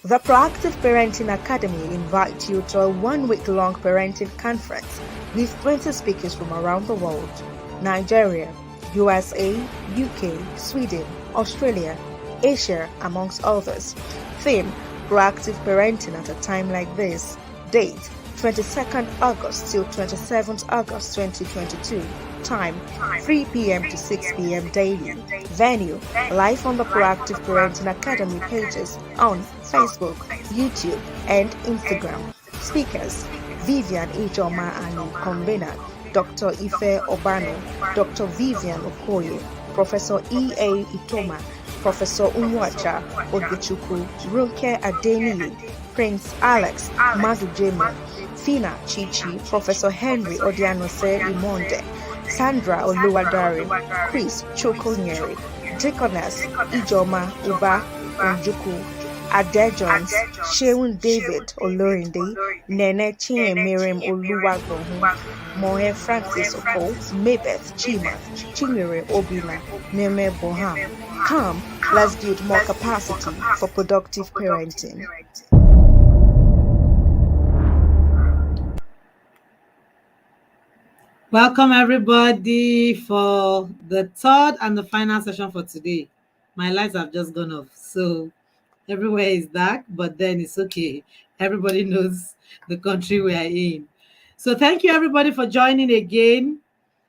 The Proactive Parenting Academy invites you to a one-week-long parenting conference with 20 speakers from around the world: Nigeria, USA, UK, Sweden, Australia, Asia, amongst others. Theme: Proactive Parenting at a Time Like This. Date: 22nd August till 27th August 2022. Time: 3 p.m. to 6 p.m. daily. Venue: live on the Proactive Parenting Academy pages on Facebook, YouTube, and Instagram. Speakers: Vivian Ijoma Ani, convener, Dr. Ife Obano, Dr. Vivian Okoye, Professor E.A. Itoma, Professor Unwacha Ogechuku, Runke Adeniyi, Prince Alex Mazujeme, Fina Chichi, Professor Henry Odianose Imonde, Sandra Oluwadare, Chris Chukwunyere, Deaconess Ijoma Uba Onjuku, Ade Jones, Sheun David Olorinde, Nene Chie Miriam Oluwagohun, Mohe Francis Oko, Mabeth Chima, Chinyere Obina, Neme Boham. Come, let's build more capacity for productive parenting. Welcome everybody for the third and the final session for today. My lights have just gone off, so everywhere is dark, but then it's okay. Everybody knows the country we are in. So thank you everybody for joining again.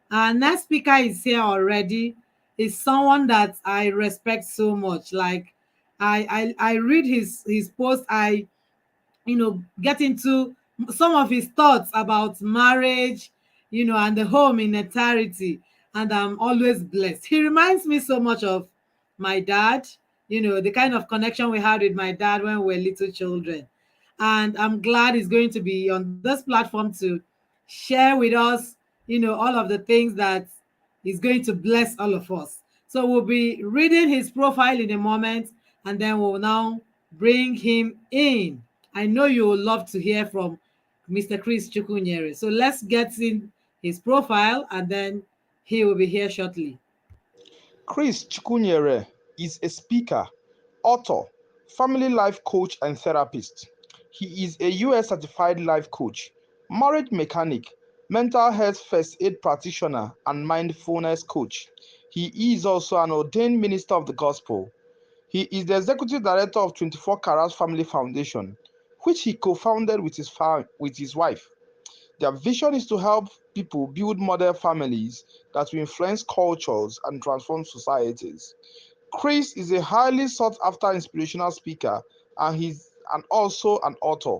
Our next speaker is here already. Is someone that I respect so much. Like I read his post. I get into some of his thoughts about marriage, and the home in entirety, and I'm always blessed. He reminds me so much of my dad, the kind of connection we had with my dad when we were little children. And I'm glad he's going to be on this platform to share with us, all of the things that is going to bless all of us. So we'll be reading his profile in a moment, and then we'll now bring him in. I know you will love to hear from Mr. Chris Chukwunyere. So let's get in his profile, and then he will be here shortly. Chris Chukwunyere is a speaker, author, family life coach, and therapist. He is a US certified life coach, marriage mechanic, mental health first aid practitioner, and mindfulness coach. He is also an ordained minister of the gospel. He is the executive director of 24 Carats Family Foundation, which he co-founded with his wife. Their vision is to help people build model families that will influence cultures and transform societies. Chris is a highly sought-after inspirational speaker, and also an author.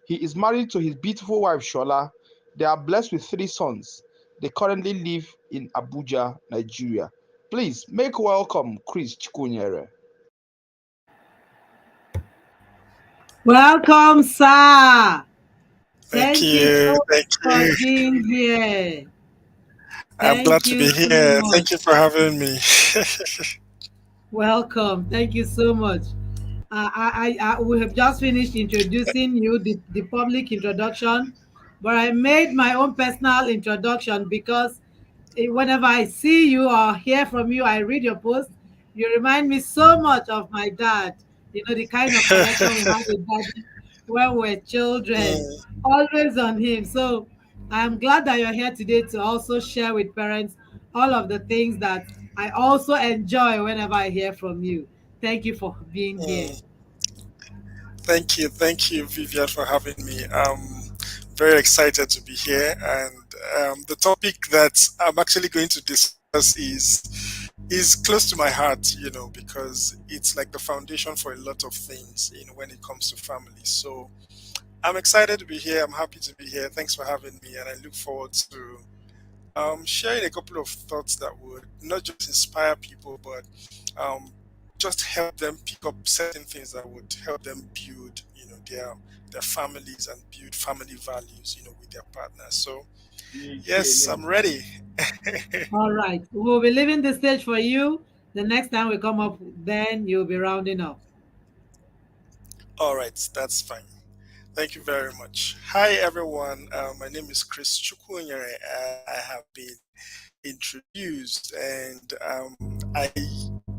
He is married to his beautiful wife Shola. They are blessed with 3 sons. They currently live in Abuja, Nigeria. Please make welcome Chris Chukwunyere. Welcome, sir. Thank you. Thank for you. being here. I'm glad to be here. Thank you for having me. Welcome. Thank you so much. We have just finished introducing you, the public introduction, but I made my own personal introduction because whenever I see you or hear from you, I read your post, you remind me so much of my dad. The kind of connection we had with daddy when we were children, always on him. So I'm glad that you're here today to also share with parents all of the things that I also enjoy whenever I hear from you. Thank you for being here. Thank you, Vivian, for having me. I'm very excited to be here, and the topic that I'm actually going to discuss is close to my heart, because it's like the foundation for a lot of things, when it comes to family. So I'm excited to be here. I'm happy to be here. Thanks for having me, and I look forward to sharing a couple of thoughts that would not just inspire people, but just help them pick up certain things that would help them build, their families and build family values, with their partners. So, yes, I'm ready. All right. We'll be leaving the stage for you. The next time we come up, then you'll be rounding up. All right, that's fine. Thank you very much. Hi, everyone. My name is Chris Chukwunyere. I have been introduced, and I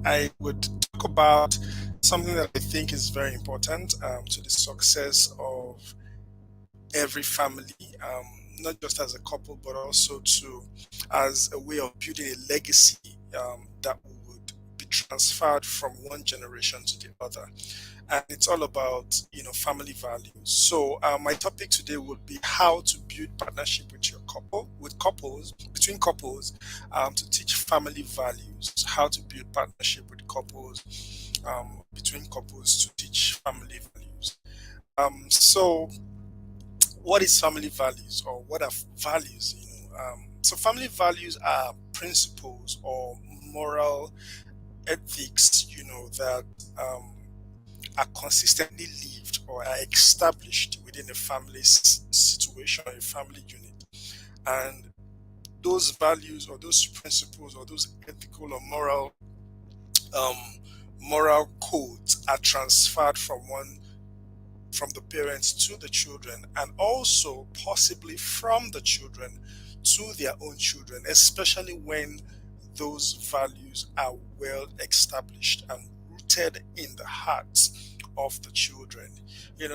I would talk about something that I think is very important to the success of every family, not just as a couple, but also to as a way of building a legacy that would be transferred from one generation to the other. And it's all about family values. So my topic today would be how to build partnership with your couple, with couples, between couples, to teach family values. How to build partnership with couples, between couples to teach family values. So what is family values, or what are values? So family values are principles or moral ethics, that are consistently lived or are established within a family situation or a family unit. And those values or those principles or those ethical or um, moral codes are transferred from the parents to the children, and also possibly from the children to their own children, especially when those values are well established and rooted in the hearts of the children.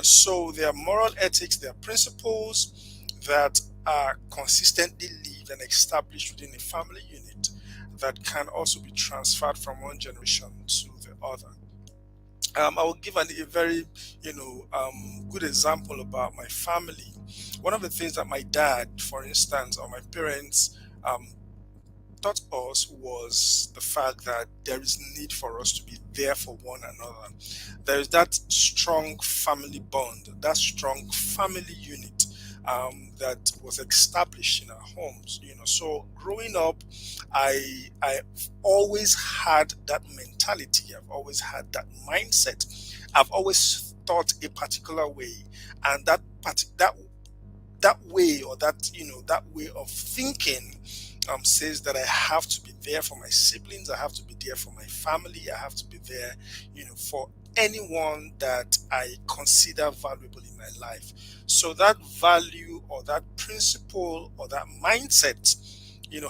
So there are moral ethics, there are principles that are consistently lived and established within a family unit that can also be transferred from one generation to the other. I will give a very, good example about my family. One of the things that my dad, for instance, or my parents taught us was the fact that there is need for us to be there for one another. There is that strong family bond, that strong family unit that was established in our homes. So growing up, I've always had that mentality. I've always had that mindset. I've always thought a particular way, and that way, or that way of thinking says that I have to be there for my siblings, I have to be there for my family, I have to be there, for anyone that I consider valuable in my life. So that value or that principle or that mindset,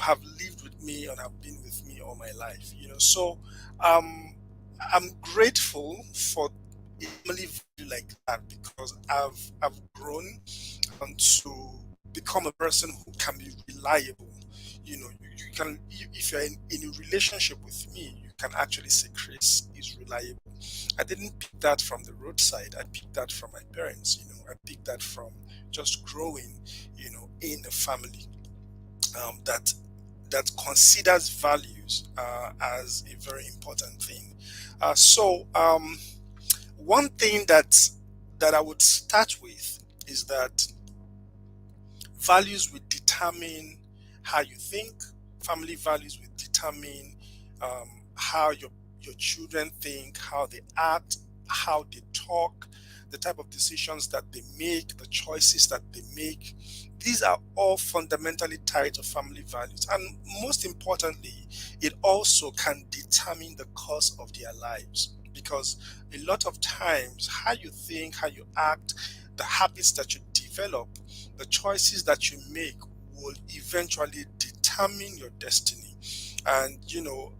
have lived with me and have been with me all my life. So I'm grateful for a family value like that, because I've grown to become a person who can be reliable. You can, if you're in a relationship with me, you can actually say Chris is reliable. I didn't pick that from the roadside. I picked that from my parents. I picked that from just growing, in a family that considers values as a very important thing. So one thing that I would start with is that values will determine how you think. Family values will determine how your children think, how they act, how they talk, the type of decisions that they make, the choices that they make. These are all fundamentally tied to family values. And most importantly, it also can determine the course of their lives. Because a lot of times, how you think, how you act, the habits that you develop, the choices that you make will eventually determine your destiny. And you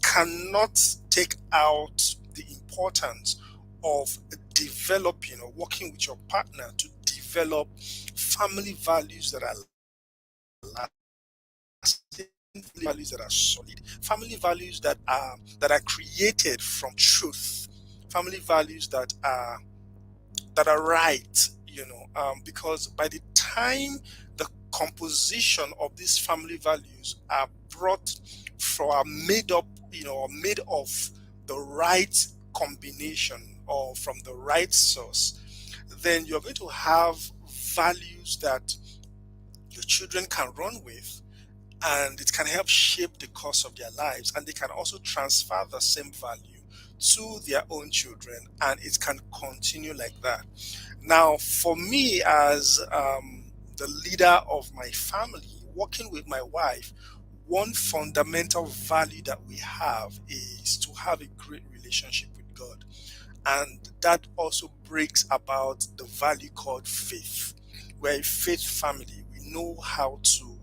cannot take out the importance of developing or working with your partner to develop family values that are lasting, values that are solid, family values that are created from truth, family values that are right. Because by the time the composition of these family values are brought from, are made up, or made of the right combination or from the right source, then you're going to have values that your children can run with, and it can help shape the course of their lives, and they can also transfer the same value to their own children, and it can continue like that. Now, for me, as the leader of my family, working with my wife, one fundamental value that we have is to have a great relationship with God. And that also brings about the value called faith. We're a faith family. We know how to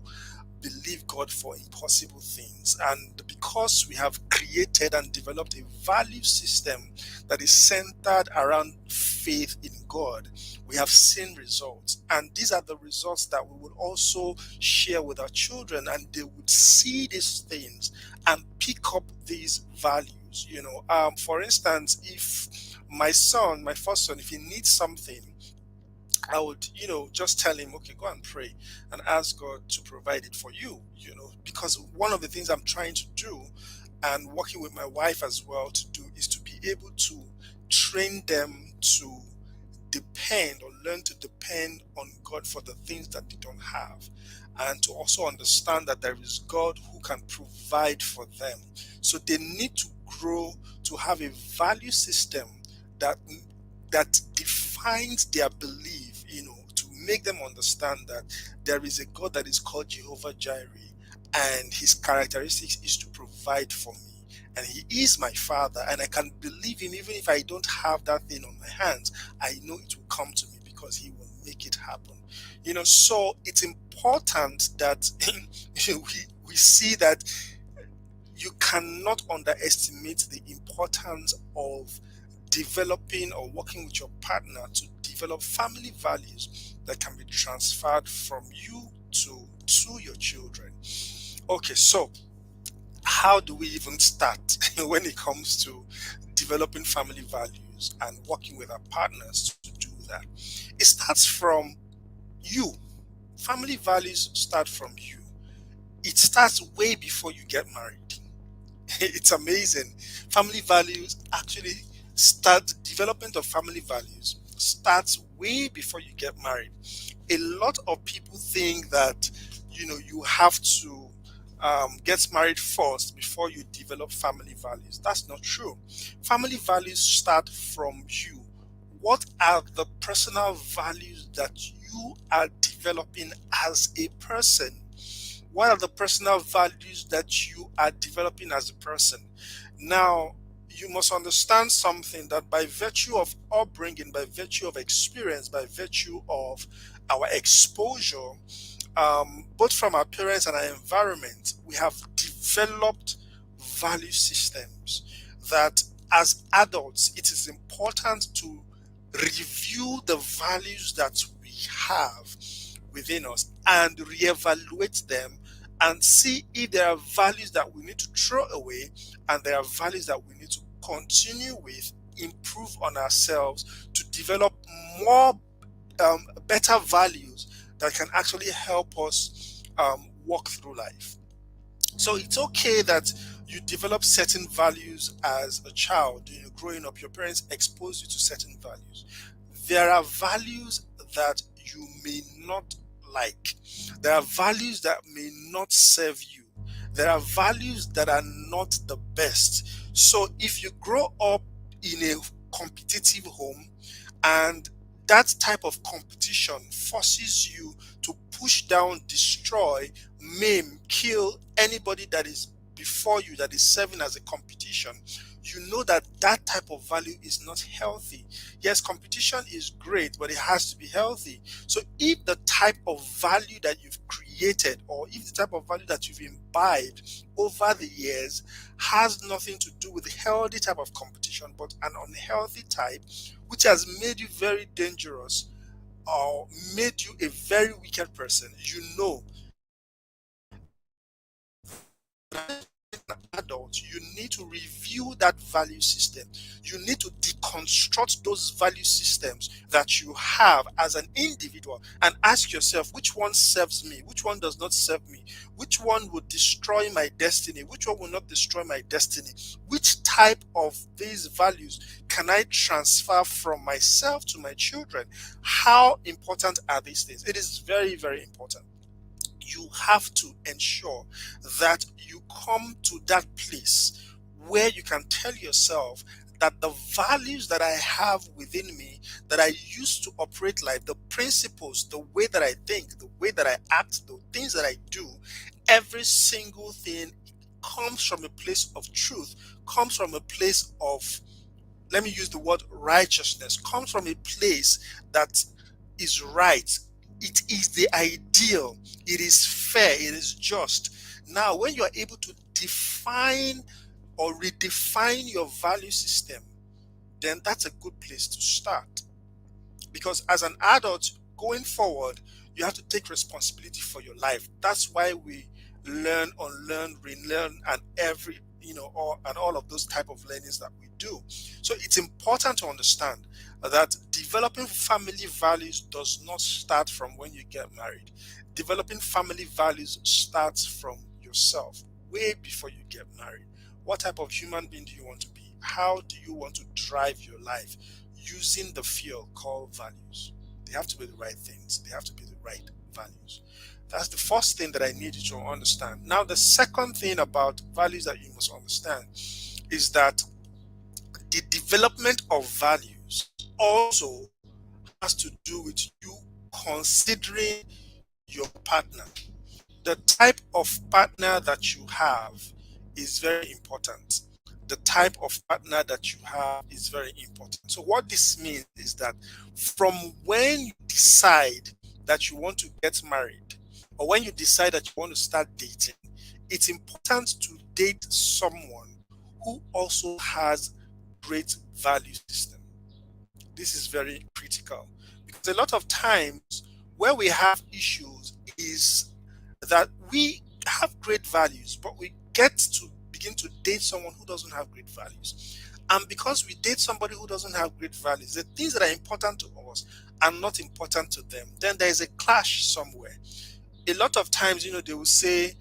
believe God God for impossible things. And because we have created and developed a value system that is centered around faith in God, we have seen results. And these are the results that we will also share with our children, and they would see these things and pick up these values. For instance, if my first son, if he needs something, I would, just tell him, okay, go and pray and ask God to provide it for you, because one of the things I'm trying to do and working with my wife as well to do is to be able to train them to depend or learn to depend on God for the things that they don't have, and to also understand that there is God who can provide for them. So they need to grow to have a value system that defines their belief, to make them understand that there is a God that is called Jehovah Jireh, and his characteristics is to provide for me. And he is my father, and I can believe him even if I don't have that thing on my hands. I know it will come to me because he will make it happen. So it's important that we see that you cannot underestimate the importance of developing or working with your partner to develop family values that can be transferred from you to your children. Okay, so how do we even start when it comes to developing family values and working with our partners to do that? It starts from you. Family values start from you. It starts way before you get married. It's amazing. Family values actually start, development of family values starts way before you get married. A lot of people think that you have to get married first before you develop family values. That's not true. Family values start from you. What are the personal values that you are developing as a person? What are the personal values that you are developing as a person? Now, you must understand something, that by virtue of upbringing, by virtue of experience, by virtue of our exposure, both from our parents and our environment, we have developed value systems that as adults, it is important to review the values that we have within us and reevaluate them and see if there are values that we need to throw away and there are values that we need to continue with, improve on ourselves to develop more better values that can actually help us walk through life. So it's okay that you develop certain values as a child. Growing up, your parents expose you to certain values. There are values that you may not like. There are values that may not serve you. There are values that are not the best. So if you grow up in a competitive home and that type of competition forces you to push down, destroy, maim, kill anybody that is before you, that is serving as a competition, you know that that type of value is not healthy. Yes, competition is great, but it has to be healthy. So if the type of value that you've created, or if the type of value that you've imbibed over the years has nothing to do with the healthy type of competition, but an unhealthy type, which has made you very dangerous or made you a very wicked person, adult, you need to review that value system. You need to deconstruct those value systems that you have as an individual and ask yourself, which one serves me? Which one does not serve me? Which one will destroy my destiny? Which one will not destroy my destiny? Which type of these values can I transfer from myself to my children? How important are these things? It is very, very important. You have to ensure that you come to that place where you can tell yourself that the values that I have within me, that I used to operate life, the principles, the way that I think, the way that I act, the things that I do, every single thing comes from a place of truth, comes from a place of, let me use the word righteousness, comes from a place that is right. It is the ideal. It is fair. It is just. Now, when you are able to define or redefine your value system, then that's a good place to start. Because as an adult going forward, you have to take responsibility for your life. That's why we learn, unlearn, relearn, and all of those type of learnings that we do. So it's important to understand that developing family values does not start from when you get married. Developing family values starts from yourself, way before you get married. What type of human being do you want to be? How do you want to drive your life? Using the fuel called values. They have to be the right things. They have to be the right values. That's the first thing that I need you to understand. Now, the second thing about values that you must understand is that the development of values also has to do with you considering your partner. The type of partner that you have is very important. The type of partner that you have is very important. So what this means is that from when you decide that you want to get married, or when you decide that you want to start dating, it's important to date someone who also has great value system. This is very critical, because a lot of times where we have issues is that we have great values, but we get to begin to date someone who doesn't have great values. And because we date somebody who doesn't have great values, the things that are important to us are not important to them. Then there is a clash somewhere. A lot of times, they will say,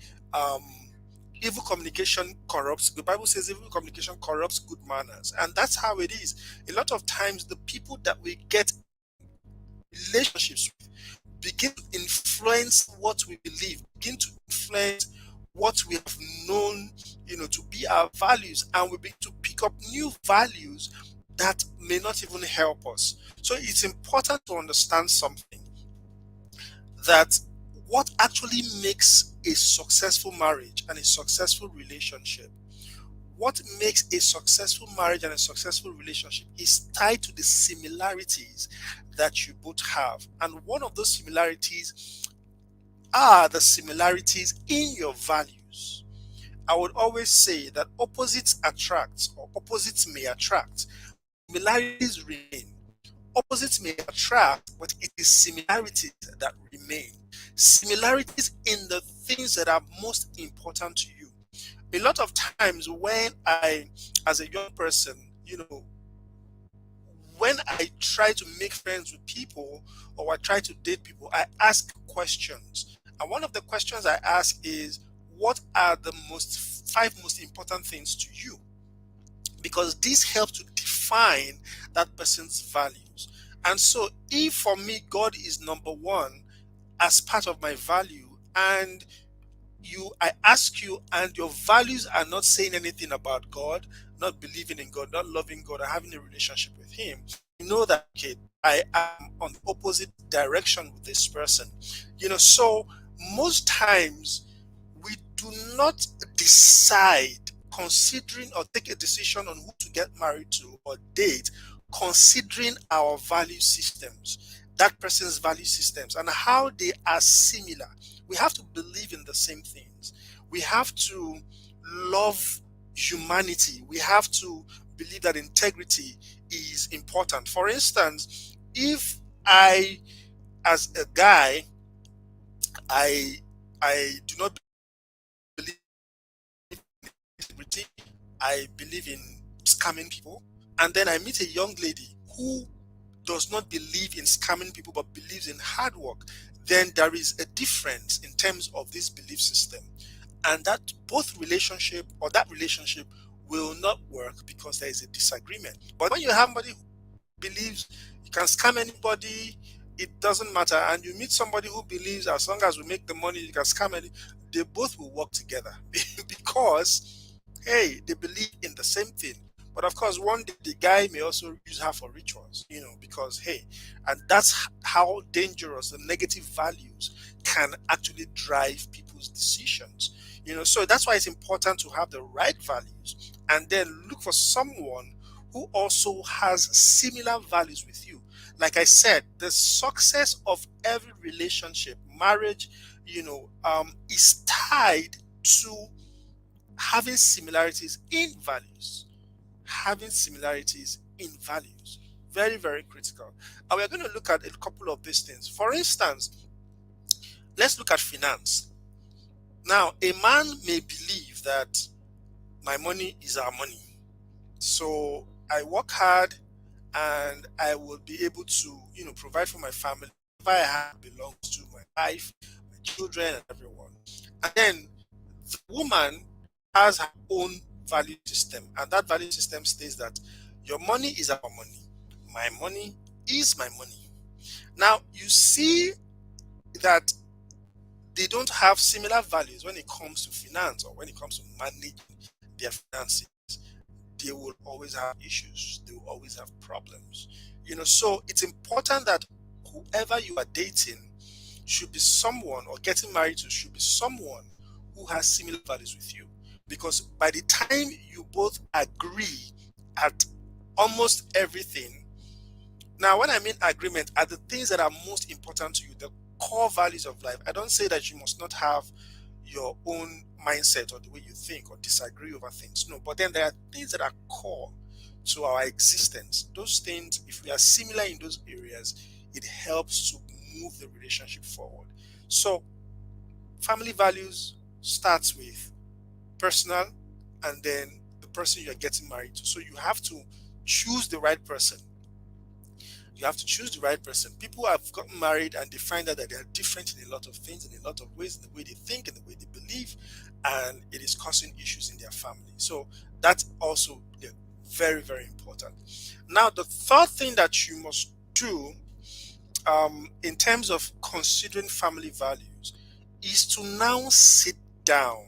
evil communication corrupts. The Bible says evil communication corrupts good manners. And that's how it is. A lot of times, the people that we get relationships with begin to influence what we believe, begin to influence what we have known, to be our values, and we begin to pick up new values that may not even help us. So it's important to understand something, that what actually makes a successful marriage and a successful relationship, what makes a successful marriage and a successful relationship is tied to the similarities that you both have. And one of those similarities are the similarities in your values. I would always say that opposites attract, or opposites may attract, similarities remain. Opposites may attract, but it is similarities that remain. Similarities in the things that are most important to you. A lot of times when as a young person, when I try to make friends with people or I try to date people, I ask questions. And one of the questions I ask is, what are the five most important things to you? Because this helps to define that person's values. And so if for me, God is number one as part of my value, and I ask you, and your values are not saying anything about God, not believing in God, not loving God, or having a relationship with Him, you know that, okay, I am on the opposite direction with this person. So most times we do not decide considering or take a decision on who to get married to or date, considering our value systems, that person's value systems, and how they are similar. We have to believe in the same things. We have to love humanity. We have to believe that integrity is important. For instance, if I, as a guy, I do not believe in integrity, I believe in scamming people, and then I meet a young lady who does not believe in scamming people but believes in hard work, then there is a difference in terms of this belief system, and that that relationship will not work because there is a disagreement. But when you have somebody who believes you can scam anybody, it doesn't matter, and you meet somebody who believes as long as we make the money you can scam any, they both will work together because, hey, they believe in the same thing. But of course, one day the guy may also use her for rituals, because, hey, and that's how dangerous the negative values can actually drive people's decisions. So that's why it's important to have the right values and then look for someone who also has similar values with you. Like I said, the success of every relationship, marriage, is tied to having similarities in values. Having similarities in values. Very, very critical. And we're going to look at a couple of these things. For instance, let's look at finance. Now, a man may believe that my money is our money. So I work hard and I will be able to, provide for my family. If I have belongs to my wife, my children, and everyone. And then the woman has her own value system, and that value system states that your money is our money, my money is my money. Now you see that they don't have similar values when it comes to finance or when it comes to managing their finances. They will always have issues, they will always have problems. So it's important that whoever you are dating should be someone, or getting married to should be someone who has similar values with you. Because by the time you both agree at almost everything, now when I mean agreement, are the things that are most important to you, the core values of life. I don't say that you must not have your own mindset or the way you think or disagree over things. No, but then there are things that are core to our existence. Those things, if we are similar in those areas, it helps to move the relationship forward. So family values starts with personal, and then the person you're getting married to. So you have to choose the right person. You have to choose the right person. People have gotten married and they find out that they are different in a lot of things, in a lot of ways, in the way they think, in the way they believe, and it is causing issues in their family. So that's also very, very important. Now, the third thing that you must do in terms of considering family values is to now sit down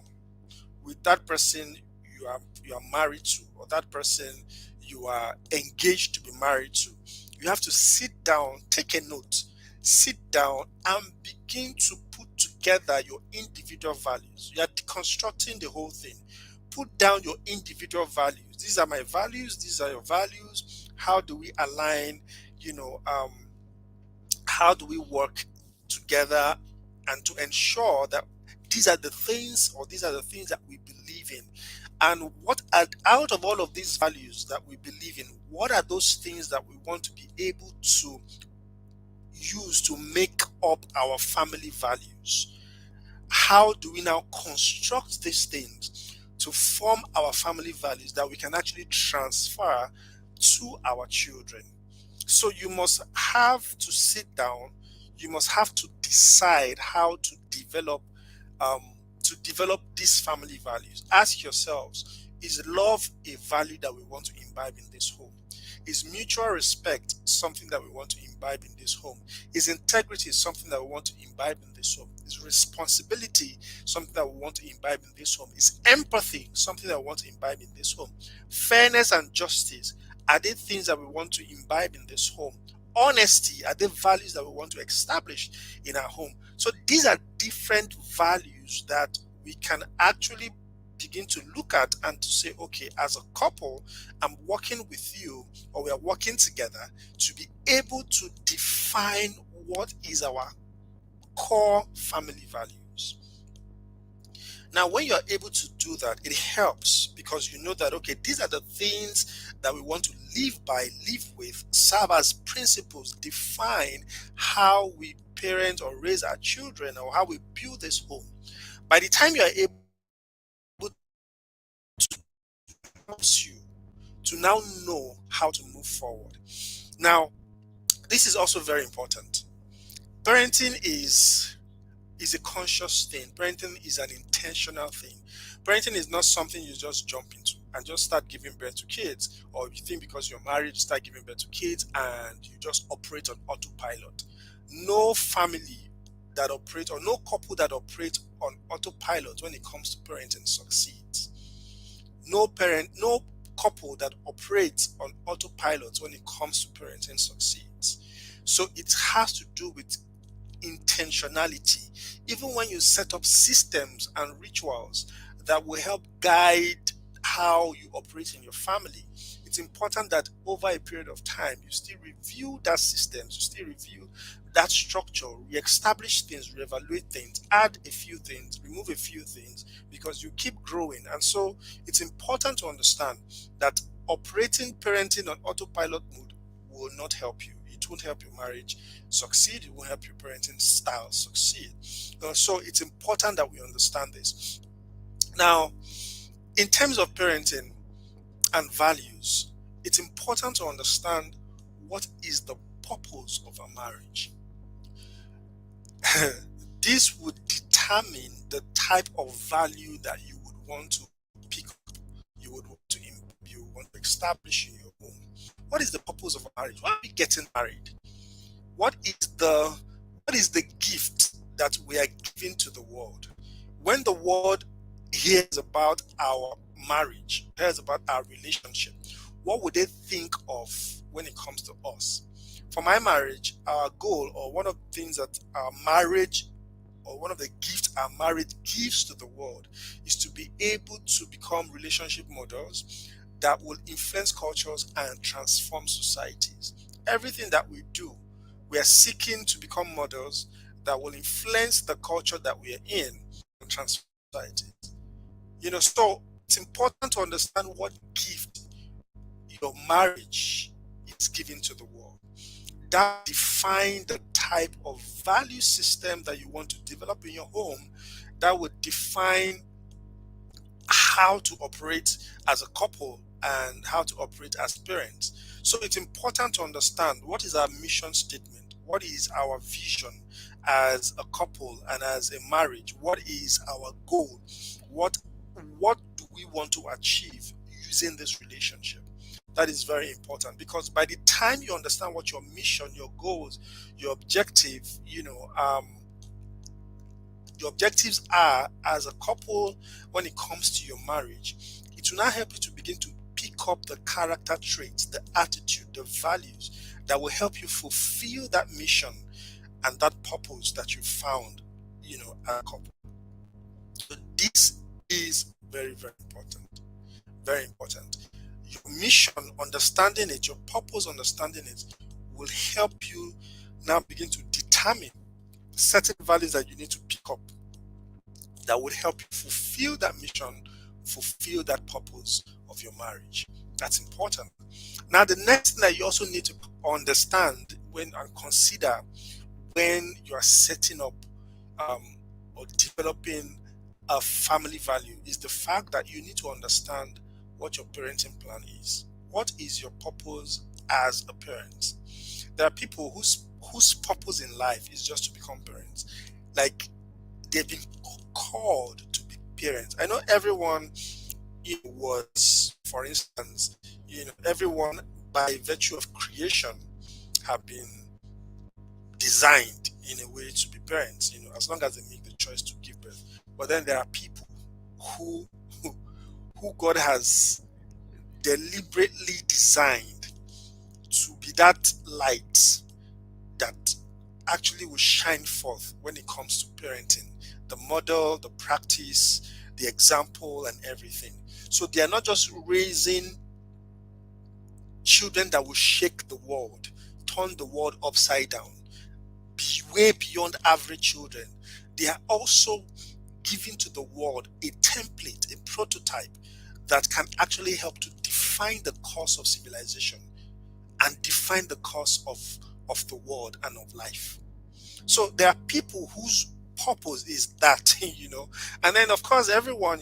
with that person you are married to, or that person you are engaged to be married to. You have to sit down, take a note, sit down and begin to put together your individual values. You are deconstructing the whole thing. Put down your individual values. These are my values, these are your values. How do we align? How do we work together and to ensure that these are the things, or these are the things that we believe in? And what are, out of all of these values that we believe in, what are those things that we want to be able to use to make up our family values? How do we now construct these things to form our family values that we can actually transfer to our children? So you must have to sit down, you must have to decide how to develop these family values. Ask yourselves, is love a value that we want to imbibe in this home? Is mutual respect something that we want to imbibe in this home? Is integrity something that we want to imbibe in this home? Is responsibility something that we want to imbibe in this home? Is empathy something that we want to imbibe in this home? Fairness and justice, are they things that we want to imbibe in this home? Honesty, are they values that we want to establish in our home? So these are different values that we can actually begin to look at and to say, okay, as a couple, I'm working with you, or we are working together to be able to define what is our core family values. Now, when you're able to do that, it helps because you know that, okay, these are the things that we want to live by, live with, serve as principles, define how we parent or raise our children, or how we build this home. By the time you are able to helps you to now know how to move forward. Now, this is also very important. Parenting is a conscious thing. Parenting is an intentional thing. Parenting is not something you just jump into and just start giving birth to kids, or you think because you're married, you start giving birth to kids and you just operate on autopilot. No family that operates, or no couple that operates on autopilot when it comes to parenting succeeds. No couple that operates on autopilot when it comes to parenting succeeds. So it has to do with intentionality. Even when you set up systems and rituals that will help guide how you operate in your family, it's important that over a period of time you still review that systems, you still review that structure, re-establish things, reevaluate things, add a few things, remove a few things, because you keep growing. And so it's important to understand that operating parenting on autopilot mode will not help you. It won't help your marriage succeed. It won't help your parenting style succeed. So it's important that we understand this. Now, in terms of parenting and values, it's important to understand what is the purpose of a marriage. This would determine the type of value that you would want to pick up, you would want to establish in your home. What is the purpose of a marriage? Why are we getting married? What is the gift that we are giving to the world? When the world hears about our marriage, hears about our relationship, what would they think of when it comes to us? For my marriage, our goal, or one of the things that our marriage, or one of the gifts our marriage gives to the world, is to be able to become relationship models that will influence cultures and transform societies. Everything that we do, we are seeking to become models that will influence the culture that we are in and transform societies. So it's important to understand what gift your marriage is giving to the world. That define the type of value system that you want to develop in your home. That would define how to operate as a couple and how to operate as parents. So it's important to understand what is our mission statement, what is our vision as a couple and as a marriage, what is our goal, what do we want to achieve using this relationship. That is very important, because by the time you understand what your mission, your goals, your objective, your objectives are as a couple when it comes to your marriage, it will now help you to begin to pick up the character traits, the attitude, the values that will help you fulfill that mission and that purpose that you found, as a couple. So this is very, very important. Very important. Your mission, understanding it, your purpose, understanding it, will help you now begin to determine certain values that you need to pick up that would help you fulfill that mission, fulfill that purpose of your marriage. That's important. Now, the next thing that you also need to understand and consider when you are setting up or developing a family value is the fact that you need to understand what your parenting plan is. What is your purpose as a parent? There are people whose purpose in life is just to become parents. Like, they've been called to be parents. I know everyone was, for instance, everyone by virtue of creation have been designed in a way to be parents, as long as they make the choice to give birth. But then there are people who God has deliberately designed to be that light that actually will shine forth when it comes to parenting. The model, the practice, the example, and everything. So they are not just raising children that will shake the world, turn the world upside down, be way beyond average children. They are also giving to the world a template, a prototype that can actually help to define the course of civilization and define the course of the world and of life. So there are people whose purpose is that, and then of course everyone,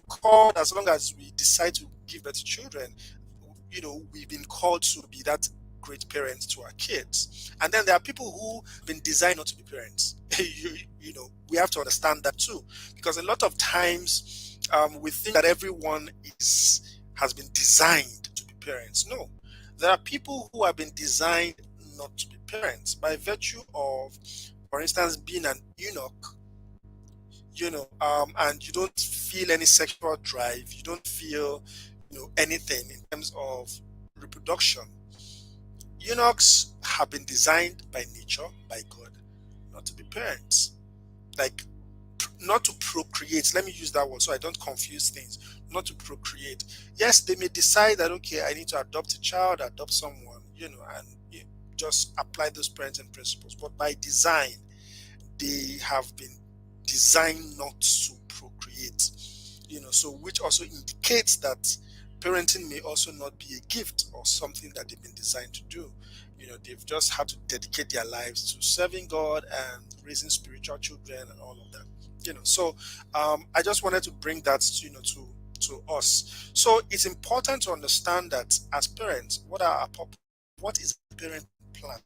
called, as long as we decide to give birth to children, we've been called to be that great parents to our kids. And then there are people who have been designed not to be parents. We have to understand that too, because a lot of times we think that everyone has been designed to be parents. No, there are people who have been designed not to be parents by virtue of, for instance, being an eunuch, and you don't feel any sexual drive, you don't feel, anything in terms of reproduction. Eunuchs have been designed by nature, by God, not to be parents. Like, not to procreate. Let me use that word so I don't confuse things. Not to procreate. Yes, they may decide that, okay, I need to adopt a child, adopt someone, and just apply those parenting principles. But by design, they have been designed not to procreate, so which also indicates that parenting may also not be a gift or something that they've been designed to do. They've just had to dedicate their lives to serving God and raising spiritual children and all of that. So I just wanted to bring that, to us. So it's important to understand that as parents, what is a parent plan?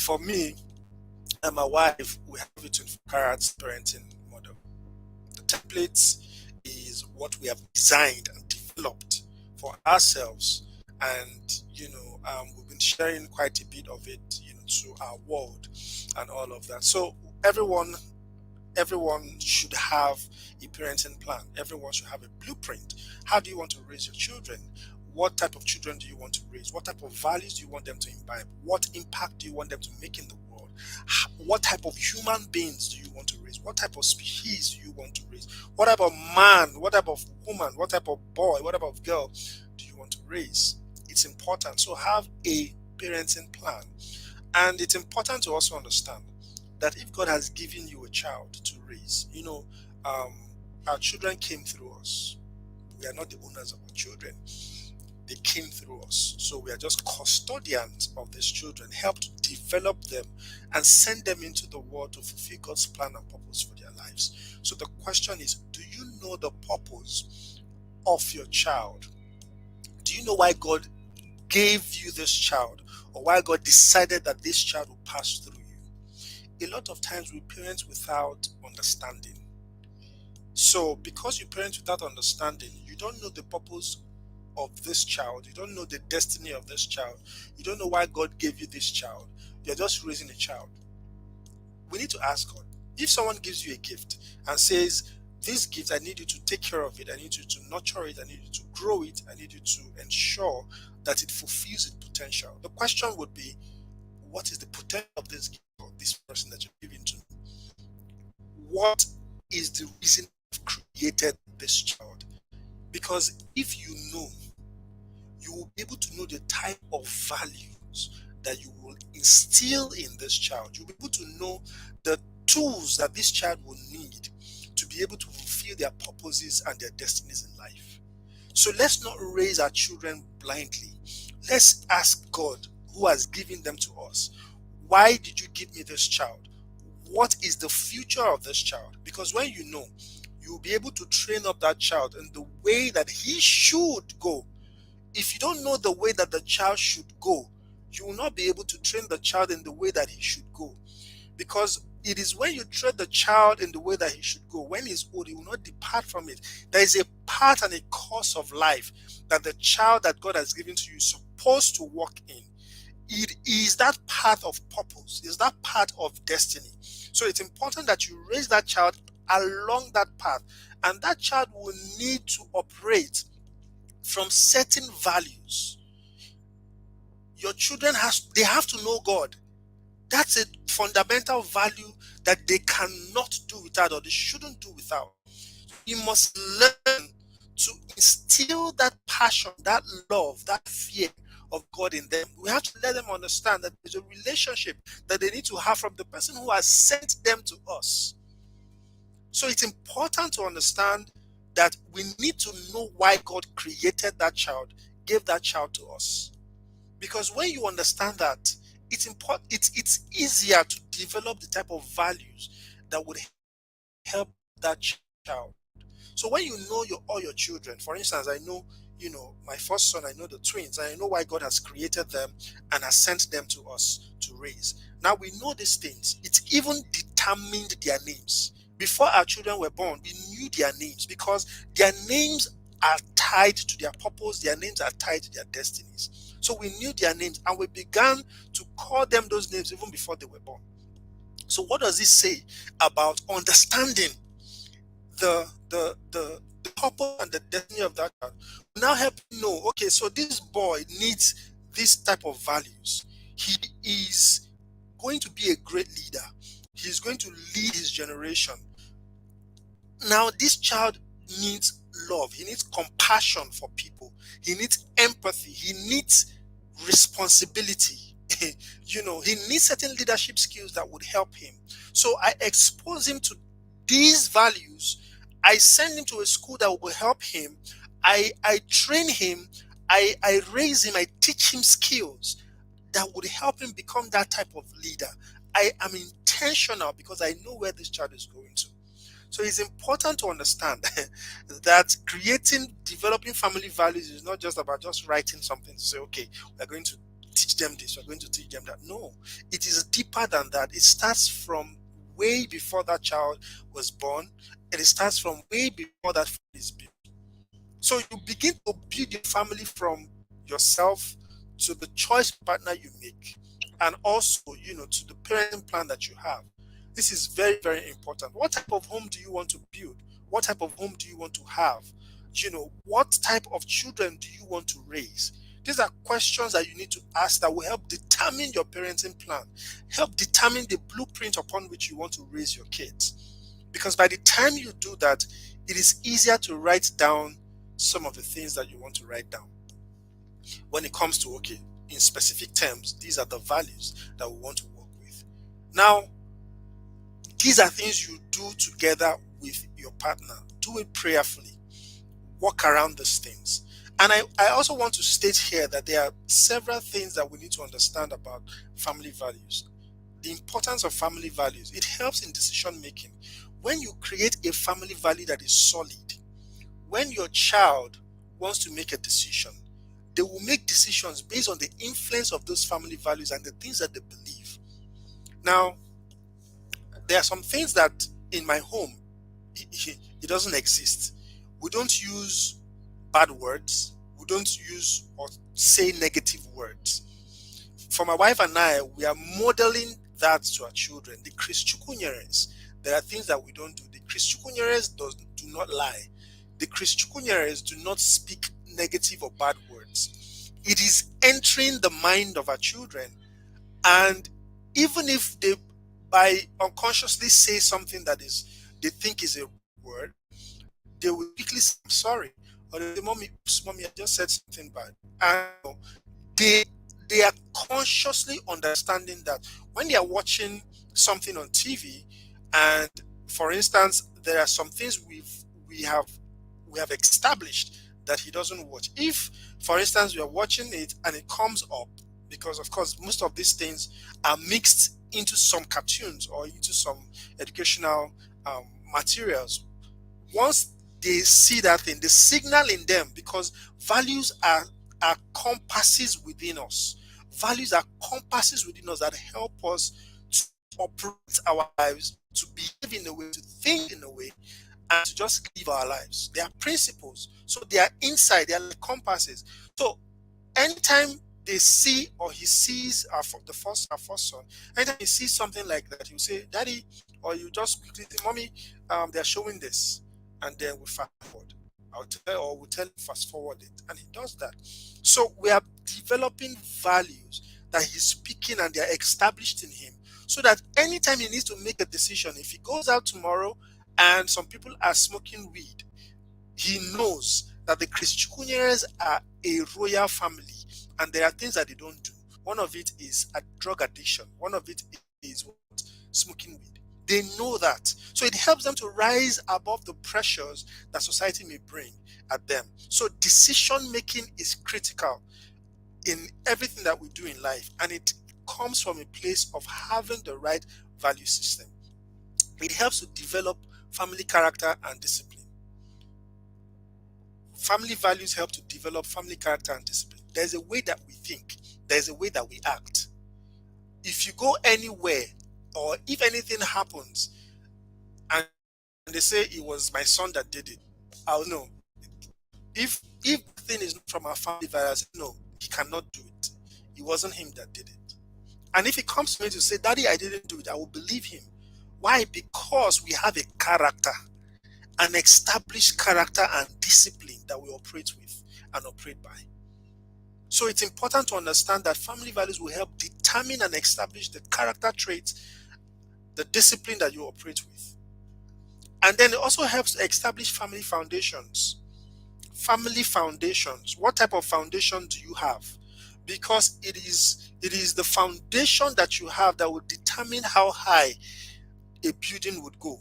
For me and my wife, we have a 24-karat parenting model. The template is what we have designed and developed for ourselves, and we've been sharing quite a bit of it, to our world and all of that. So everyone should have a parenting plan. Everyone should have a blueprint. How do you want to raise your children? What type of children do you want to raise? What type of values do you want them to imbibe? What impact do you want them to make in the world? What type of human beings do you want to raise? What type of species do you want to raise? What type of man? What type of woman? What type of boy? What type of girl do you want to raise? It's important. So have a parenting plan. And it's important to also understand that if God has given you a child to raise, our children came through us. We are not the owners of our children. They came through us. So we are just custodians of these children, help to develop them and send them into the world to fulfill God's plan and purpose for their lives. So the question is, do you know the purpose of your child? Do you know why God gave you this child, or why God decided that this child will pass through you? A lot of times we parent without understanding. So because you parent without understanding, you don't know the purpose of this child. You don't know the destiny of this child. You don't know why God gave you this child. You're just raising a child. We need to ask God. If someone gives you a gift and says, this gift, I need you to take care of it. I need you to nurture it. I need you to grow it. I need you to ensure that it fulfills its potential. The question would be, what is the potential of this gift, or this person that you're giving to? What is the reason you've created this child? Because if you know, you will be able to know the type of values that you will instill in this child. You'll be able to know the tools that this child will need to be able to fulfill their purposes and their destinies in life. So let's not raise our children blindly. Let's ask God, who has given them to us, why did you give me this child? What is the future of this child? Because when you know, you'll be able to train up that child in the way that he should go. If you don't know the way that the child should go, you will not be able to train the child in the way that he should go. Because it is when you train the child in the way that he should go, when he's old, he will not depart from it. There is a path and a course of life that the child that God has given to you is supposed to walk in. It is that path of purpose, is that path of destiny. So it's important that you raise that child along that path, and that child will need to operate from certain values. Your children have to know God. That's a fundamental value that they cannot do without, or they shouldn't do without. You must learn to instill that passion, that love, that fear of God in them. We have to let them understand that there's a relationship that they need to have from the person who has sent them to us. So it's important to understand that we need to know why God created that child, gave that child to us. Because when you understand that, it's important, it's easier to develop the type of values that would help that child. So when you know all your children, for instance, I know, my first son, I know the twins, and I know why God has created them and has sent them to us to raise. Now we know these things. It's even determined their names. Before our children were born, we knew their names because their names are tied to their purpose, their names are tied to their destinies. So we knew their names and we began to call them those names even before they were born. So what does this say about understanding the purpose and the destiny of that child? Now help you know, okay, so this boy needs this type of values. He is going to be a great leader. He's going to lead his generation. Now this child needs love. He needs compassion for people. He needs empathy. He needs responsibility. He needs certain leadership skills that would help him. So I expose him to these values. I send him to a school that will help him. I train him. I raise him. I teach him skills that would help him become that type of leader. I am intentional because I know where this child is going to. So it's important to understand that developing family values is not just about just writing something to say, okay, we're going to teach them this, we're going to teach them that. No, it is deeper than that. It starts from way before that child was born, and it starts from way before that family is built. So you begin to build your family from yourself to the choice partner you make, and also, to the parenting plan that you have. This is very, very important. What type of home do you want to build? What type of home do you want to have? What type of children do you want to raise? These are questions that you need to ask that will help determine your parenting plan, help determine the blueprint upon which you want to raise your kids. Because by the time you do that, it is easier to write down some of the things that you want to write down. When it comes to, okay, in specific terms, these are the values that we want to work with. Now, these are things you do together with your partner. Do it prayerfully. Work around these things. And I also want to state here that there are several things that we need to understand about family values. The importance of family values. It helps in decision making. When you create a family value that is solid, when your child wants to make a decision, they will make decisions based on the influence of those family values and the things that they believe. Now, there are some things that in my home, it doesn't exist. We don't use bad words. We don't use or say negative words. For my wife and I, we are modeling that to our children. The Chris Chukwunyeres, there are things that we don't do. The Chris Chukwunyeres do not lie. The Chris Chukwunyeres do not speak negative or bad words. It is entering the mind of our children, and even if they by unconsciously say something that they think is a word, they will quickly say, I'm sorry. Or they say, mommy, I just said something bad. And they are consciously understanding that when they are watching something on TV, and for instance, there are some things we have established that he doesn't watch. If, for instance, we are watching it and it comes up, because of course most of these things are mixed into some cartoons or into some educational materials. Once they see that thing, the signal in them, because values are compasses within us. Values are compasses within us that help us to operate our lives, to behave in a way, to think in a way, and to just live our lives. They are principles. So they are inside, they are like compasses. So anytime they see or he sees our first son, anytime he sees something like that, he'll say, Daddy, or you just quickly say, Mommy, they're showing this. And then we fast forward. We'll tell him fast forward it. And he does that. So we are developing values that he's speaking and they're established in him. So that anytime he needs to make a decision, if he goes out tomorrow and some people are smoking weed, he knows that the Chris Chukwunyeres are a royal family and there are things that they don't do. One of it is a drug addiction. One of it is smoking weed. They know that. So it helps them to rise above the pressures that society may bring at them. So decision making is critical in everything that we do in life, and it comes from a place of having the right value system. It helps to develop family character and discipline. Family values help to develop family character and discipline. There's a way that we think. There's a way that we act. If you go anywhere, or if anything happens, and they say it was my son that did it, I'll know. If the thing is not from our family values, no, he cannot do it. It wasn't him that did it. And if he comes to me to say, Daddy, I didn't do it, I will believe him. Why? Because we have a character, an established character and discipline that we operate with and operate by. So it's important to understand that family values will help determine and establish the character traits, the discipline that you operate with. And then it also helps establish family foundations. Family foundations. What type of foundation do you have? because it is the foundation that you have that will determine how high a building would go.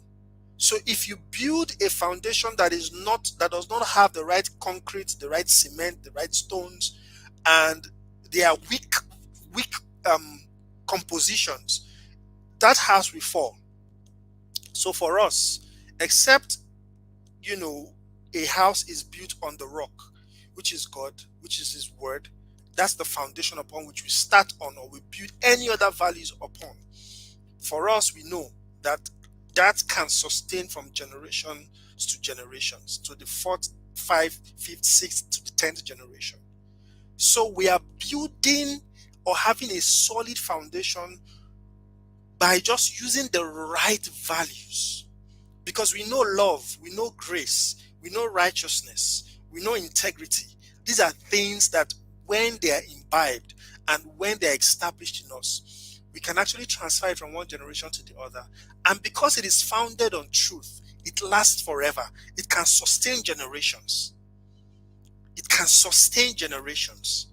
So if you build a foundation that does not have the right concrete, the right cement, the right stones, and they are weak compositions, that house will fall. So for us, except a house is built on the rock, which is God, which is His word. That's the foundation upon which we start on, or we build any other values upon. For us, we know that can sustain from generations to generations, to the fourth, fifth, fifth, sixth, to the 10th generation. So we are building or having a solid foundation by just using the right values. Because we know love, we know grace, we know righteousness, we know integrity. These are things that when they are imbibed and when they are established in us, we can actually transfer it from one generation to the other. And because it is founded on truth, it lasts forever. It can sustain generations. It can sustain generations.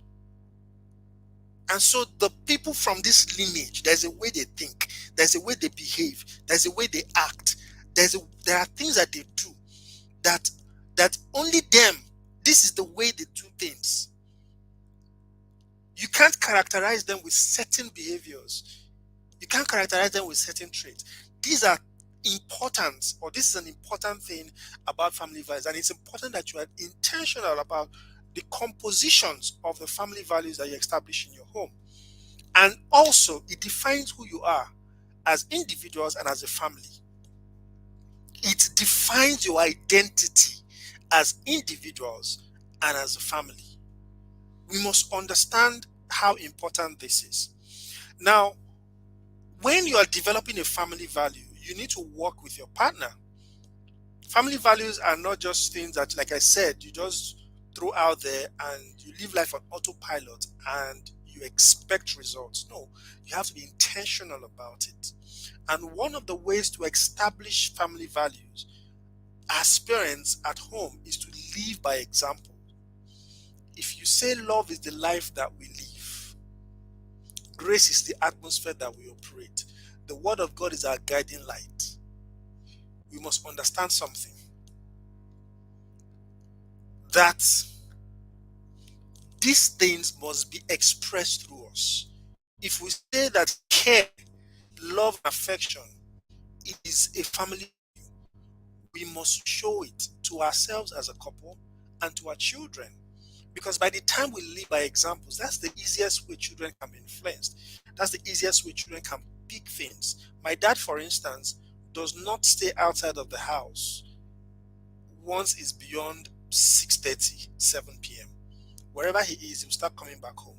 And so the people from this lineage, there's a way they think, there's a way they behave, there's a way they act, there are things that they do that only them, this is the way they do things. You can't characterize them with certain behaviors. You can't characterize them with certain traits. These are important, or this is an important thing about family values, and it's important that you are intentional about the compositions of the family values that you establish in your home. And also, it defines who you are as individuals and as a family. It defines your identity as individuals and as a family. We must understand how important this is. Now, when you are developing a family value, you need to work with your partner. Family values are not just things that, like I said, you just throw out there and you live life on autopilot and you expect results. No, you have to be intentional about it. And one of the ways to establish family values as parents at home is to live by example. If you say love is the life that we live, grace is the atmosphere that we operate, the word of God is our guiding light, we must understand something. That these things must be expressed through us. If we say that care, love, and affection is a family, we must show it to ourselves as a couple and to our children. Because by the time we live by examples, that's the easiest way children can be influenced. That's the easiest way children can pick things. My dad, for instance, does not stay outside of the house once it's beyond 6:30, 7 p.m. Wherever he is, he'll start coming back home.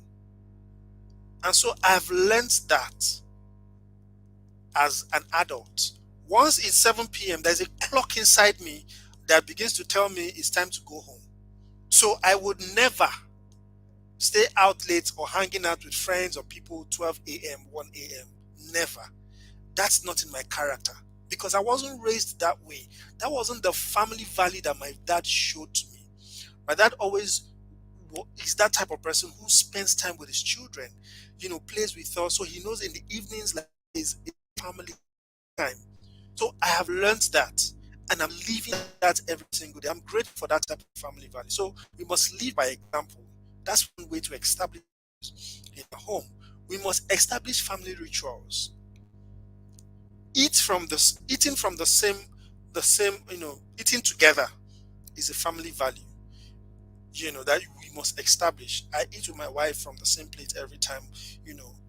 And so I've learned that as an adult. Once it's 7 p.m., there's a clock inside me that begins to tell me it's time to go home. So I would never stay out late or hanging out with friends or people 12 a.m., 1 a.m. Never. That's not in my character because I wasn't raised that way. That wasn't the family value that my dad showed to me. My dad always is that type of person who spends time with his children, plays with us. So he knows in the evenings like is family time. So I have learned that and I'm living that every single day. I'm grateful for that type of family value. So we must live by example. That's one way to establish in a home. We must establish family rituals. Eating from the same, eating together is a family value. That we must establish. I eat with my wife from the same plate every time.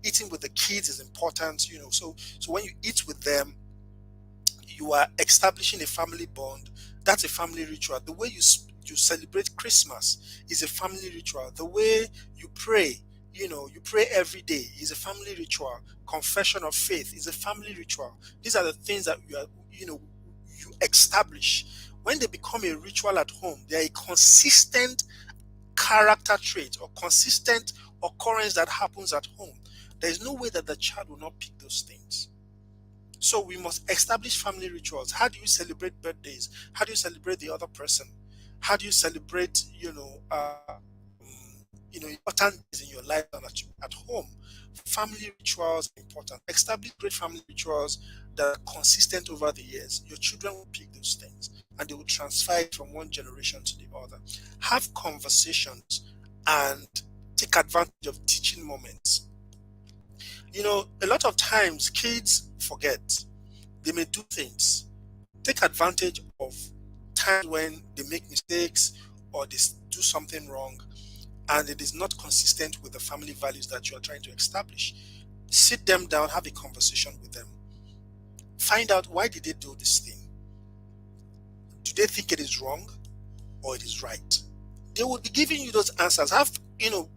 Eating with the kids is important. So when you eat with them, you are establishing a family bond. That's a family ritual. The way you celebrate Christmas is a family ritual. The way you pray, you pray every day is a family ritual. Confession of faith is a family ritual. These are the things that you establish. When they become a ritual at home, they are a consistent character trait or consistent occurrence that happens at home. There is no way that the child will not pick those things. So we must establish family rituals. How do you celebrate birthdays? How do you celebrate the other person? How do you celebrate, important days in your life and at home. Family rituals are important. Establish great family rituals that are consistent over the years. Your children will pick those things and they will transfer it from one generation to the other. Have conversations and take advantage of teaching moments. A lot of times kids forget. They may do things. Take advantage of times when they make mistakes or they do something wrong and it is not consistent with the family values that you are trying to establish. Sit them down, have a conversation with them. Find out, why did they do this thing? Do they think it is wrong or it is right? They will be giving you those answers. Have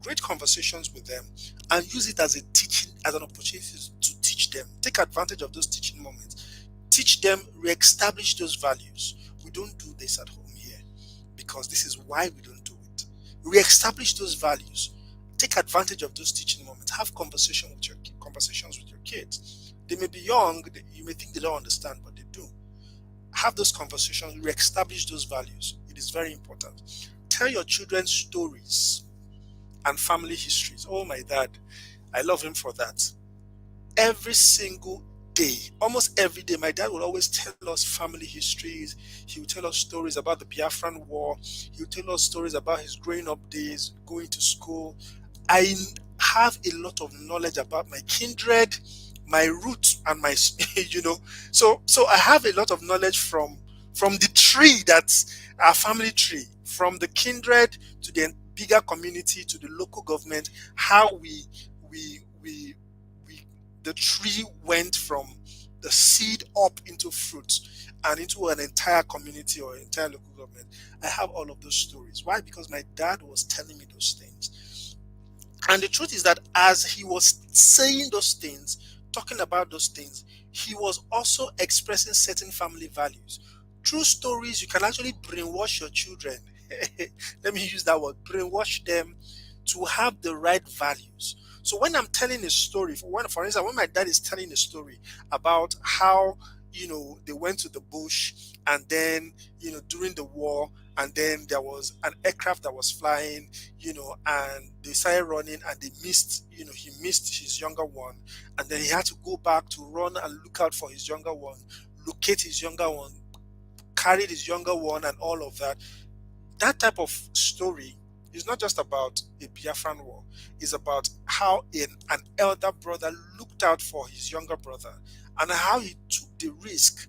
great conversations with them and use it as a teaching, as an opportunity to teach them. Take advantage of those teaching moments. Teach them, re-establish those values. We don't do this at home here because this is why we don't do it. Re-establish those values. Take advantage of those teaching moments. Have conversations with your kids. They may be young, you may think they don't understand, but they do. Have those conversations, re-establish those values. It is very important. Tell your children stories and family histories. Oh, my dad, I love him for that. Every single day, almost every day, my dad will always tell us family histories. He will tell us stories about the Biafran War. He will tell us stories about his growing up days, going to school. I have a lot of knowledge about my kindred, my roots, and my, so I have a lot of knowledge from the tree, that's our family tree, from the kindred to the bigger community to the local government, how we the tree went from the seed up into fruit and into an entire community or entire local government. I have all of those stories. Why? Because my dad was telling me those things. And the truth is that as he was saying those things, talking about those things, he was also expressing certain family values. Through stories, you can actually brainwash your children. Let me use that word, brainwash them to have the right values. So when I'm telling a story, for instance, when my dad is telling a story about how, they went to the bush and then, during the war, and then there was an aircraft that was flying, and they started running and they missed, he missed his younger one. And then he had to go back to run and look out for his younger one, locate his younger one, carry his younger one and all of that. That type of story is not just about a Biafran war. It's about how an elder brother looked out for his younger brother and how he took the risk,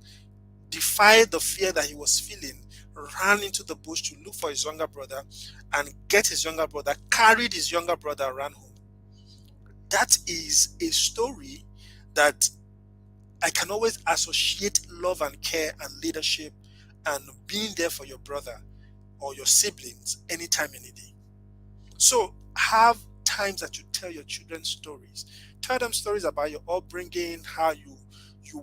defied the fear that he was feeling, ran into the bush to look for his younger brother and get his younger brother, carried his younger brother and ran home. That is a story that I can always associate love and care and leadership and being there for your brother or your siblings anytime, any day. So have times that you tell your children stories. Tell them stories about your upbringing, how you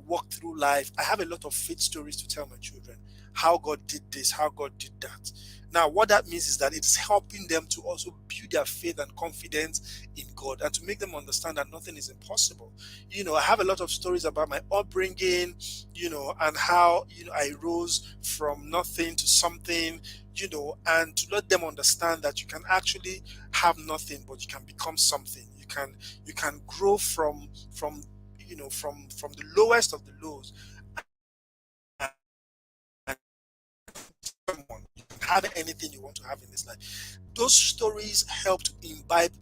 walk through life. I have a lot of faith stories to tell my children. How God did this, how God did that. Now, what that means is that it's helping them to also build their faith and confidence in God and to make them understand that nothing is impossible. I have a lot of stories about my upbringing, and how, I rose from nothing to something, and to let them understand that you can actually have nothing, but you can become something. You can grow from the lowest of the lows. You can have anything you want to have in this life. Those stories help to imbibe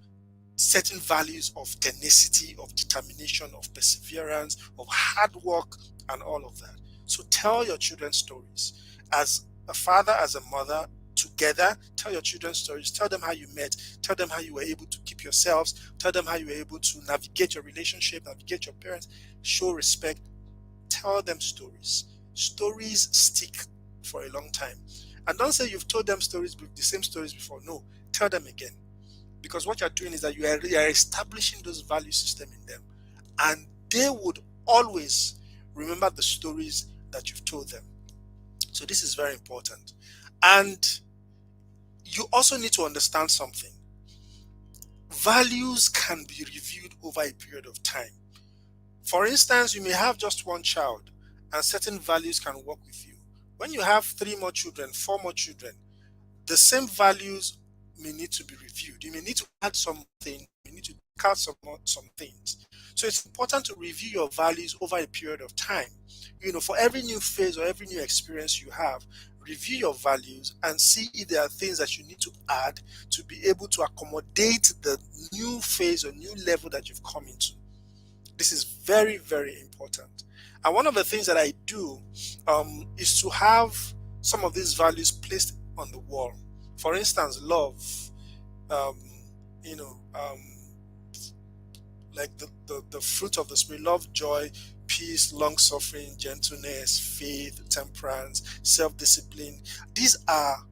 certain values of tenacity, of determination, of perseverance, of hard work, and all of that. So tell your children stories. As a father, as a mother, together, tell your children stories. Tell them how you met. Tell them how you were able to keep yourselves. Tell them how you were able to navigate your relationship, navigate your parents, show respect. Tell them stories. Stories stick for a long time. And don't say you've told them the same stories before. No, tell them again. Because what you're doing is that you are establishing those value system in them. And they would always remember the stories that you've told them. So this is very important. And you also need to understand something. Values can be reviewed over a period of time. For instance, you may have just one child and certain values can work with you. When you have 3 more children, 4 more children, the same values may need to be reviewed. You may need to add something, you may need to take out some things. So it's important to review your values over a period of time. For every new phase or every new experience you have, review your values and see if there are things that you need to add to be able to accommodate the new phase or new level that you've come into. This is very, very important. And one of the things that I do is to have some of these values placed on the wall. For instance, love, um, you know, um, like the fruit of the spirit: love, joy, peace, long suffering, gentleness, faith, temperance, self-discipline. These are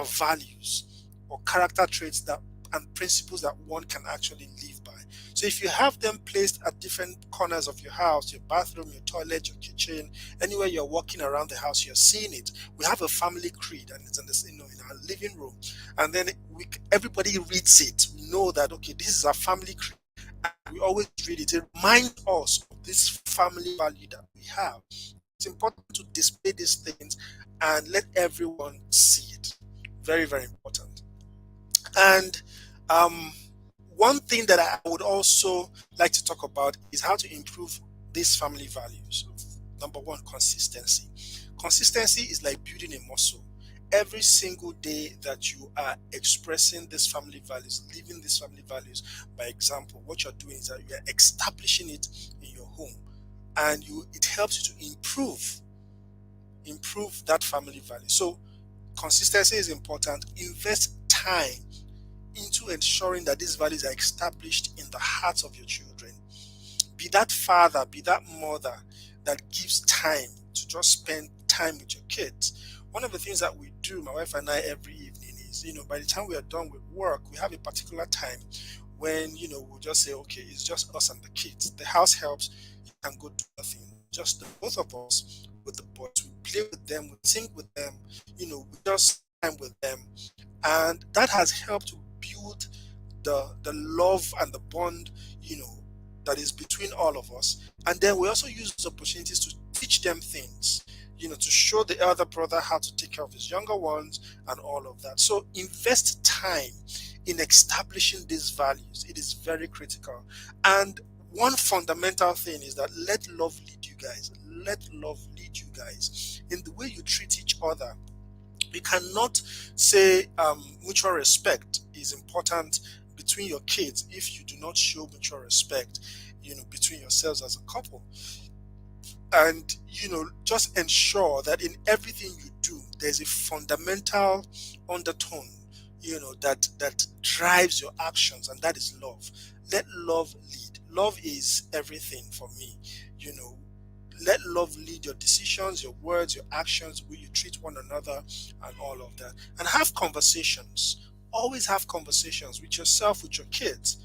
values or character traits that and principles that one can actually live by. So if you have them placed at different corners of your house, your bathroom, your toilet, your kitchen, anywhere you're walking around the house, you're seeing it. We have a family creed, and it's in this, in our living room, and then everybody reads it. We know that, okay, this is our family creed. We always read it. It reminds us of this family value that we have. It's important to display these things and let everyone see it. Very, very important. And one thing that I would also like to talk about is how to improve these family values. Number one, consistency. Consistency is like building a muscle. Every single day that you are expressing these family values, living these family values by example, what you're doing is that you are establishing it in your home, and it helps you to improve that family value. So consistency is important. Invest time into ensuring that these values are established in the hearts of your children. Be that father, be that mother that gives time to just spend time with your kids. One of the things that we do, my wife and I, every evening is, by the time we are done with work, we have a particular time when, we'll just say, okay, it's just us and the kids. The house helps, you can go do nothing. Just the both of us with the boys. We play with them, we sing with them, we just time with them. And that has helped to build the love and the bond, that is between all of us. And then we also use those opportunities to teach them things, to show the elder brother how to take care of his younger ones and all of that. So invest time in establishing these values. It is very critical. And one fundamental thing is that let love lead you guys. Let love lead you guys in the way you treat each other. You cannot say mutual respect is important between your kids if you do not show mutual respect, between yourselves as a couple. And, just ensure that in everything you do, there's a fundamental undertone, that drives your actions, and that is love. Let love lead. Love is everything for me, let love lead your decisions, your words, your actions, the way you treat one another, and all of that. And have conversations. Always have conversations with yourself, with your kids.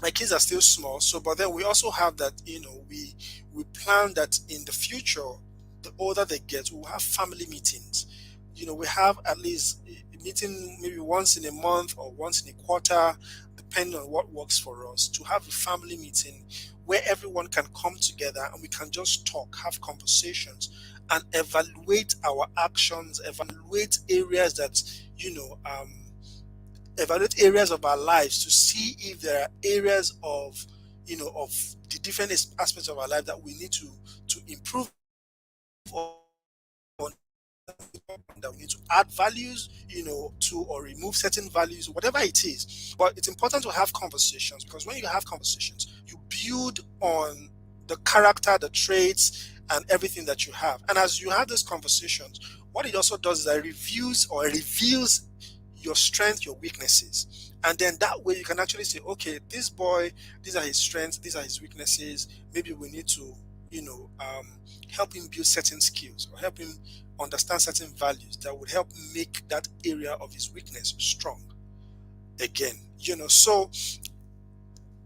My kids are still small, but then we also have that, we plan that in the future, the older they get, we'll have family meetings. We have at least a meeting maybe once in a month or once in a quarter, depending on what works for us, to have a family meeting where everyone can come together and we can just talk, have conversations, and evaluate our actions, evaluate areas that, evaluate areas of our lives to see if there are areas of, of the different aspects of our life that we need to improve on, that we need to add values, to, or remove certain values, whatever it is. But it's important to have conversations, because when you have conversations, you build on the character, the traits, and everything that you have. And as you have these conversations, what it also does is that it reveals your strengths, your weaknesses. And then that way you can actually say, okay, this boy, these are his strengths, these are his weaknesses. Maybe we need to, help him build certain skills, or help him understand certain values that would help make that area of his weakness strong again. So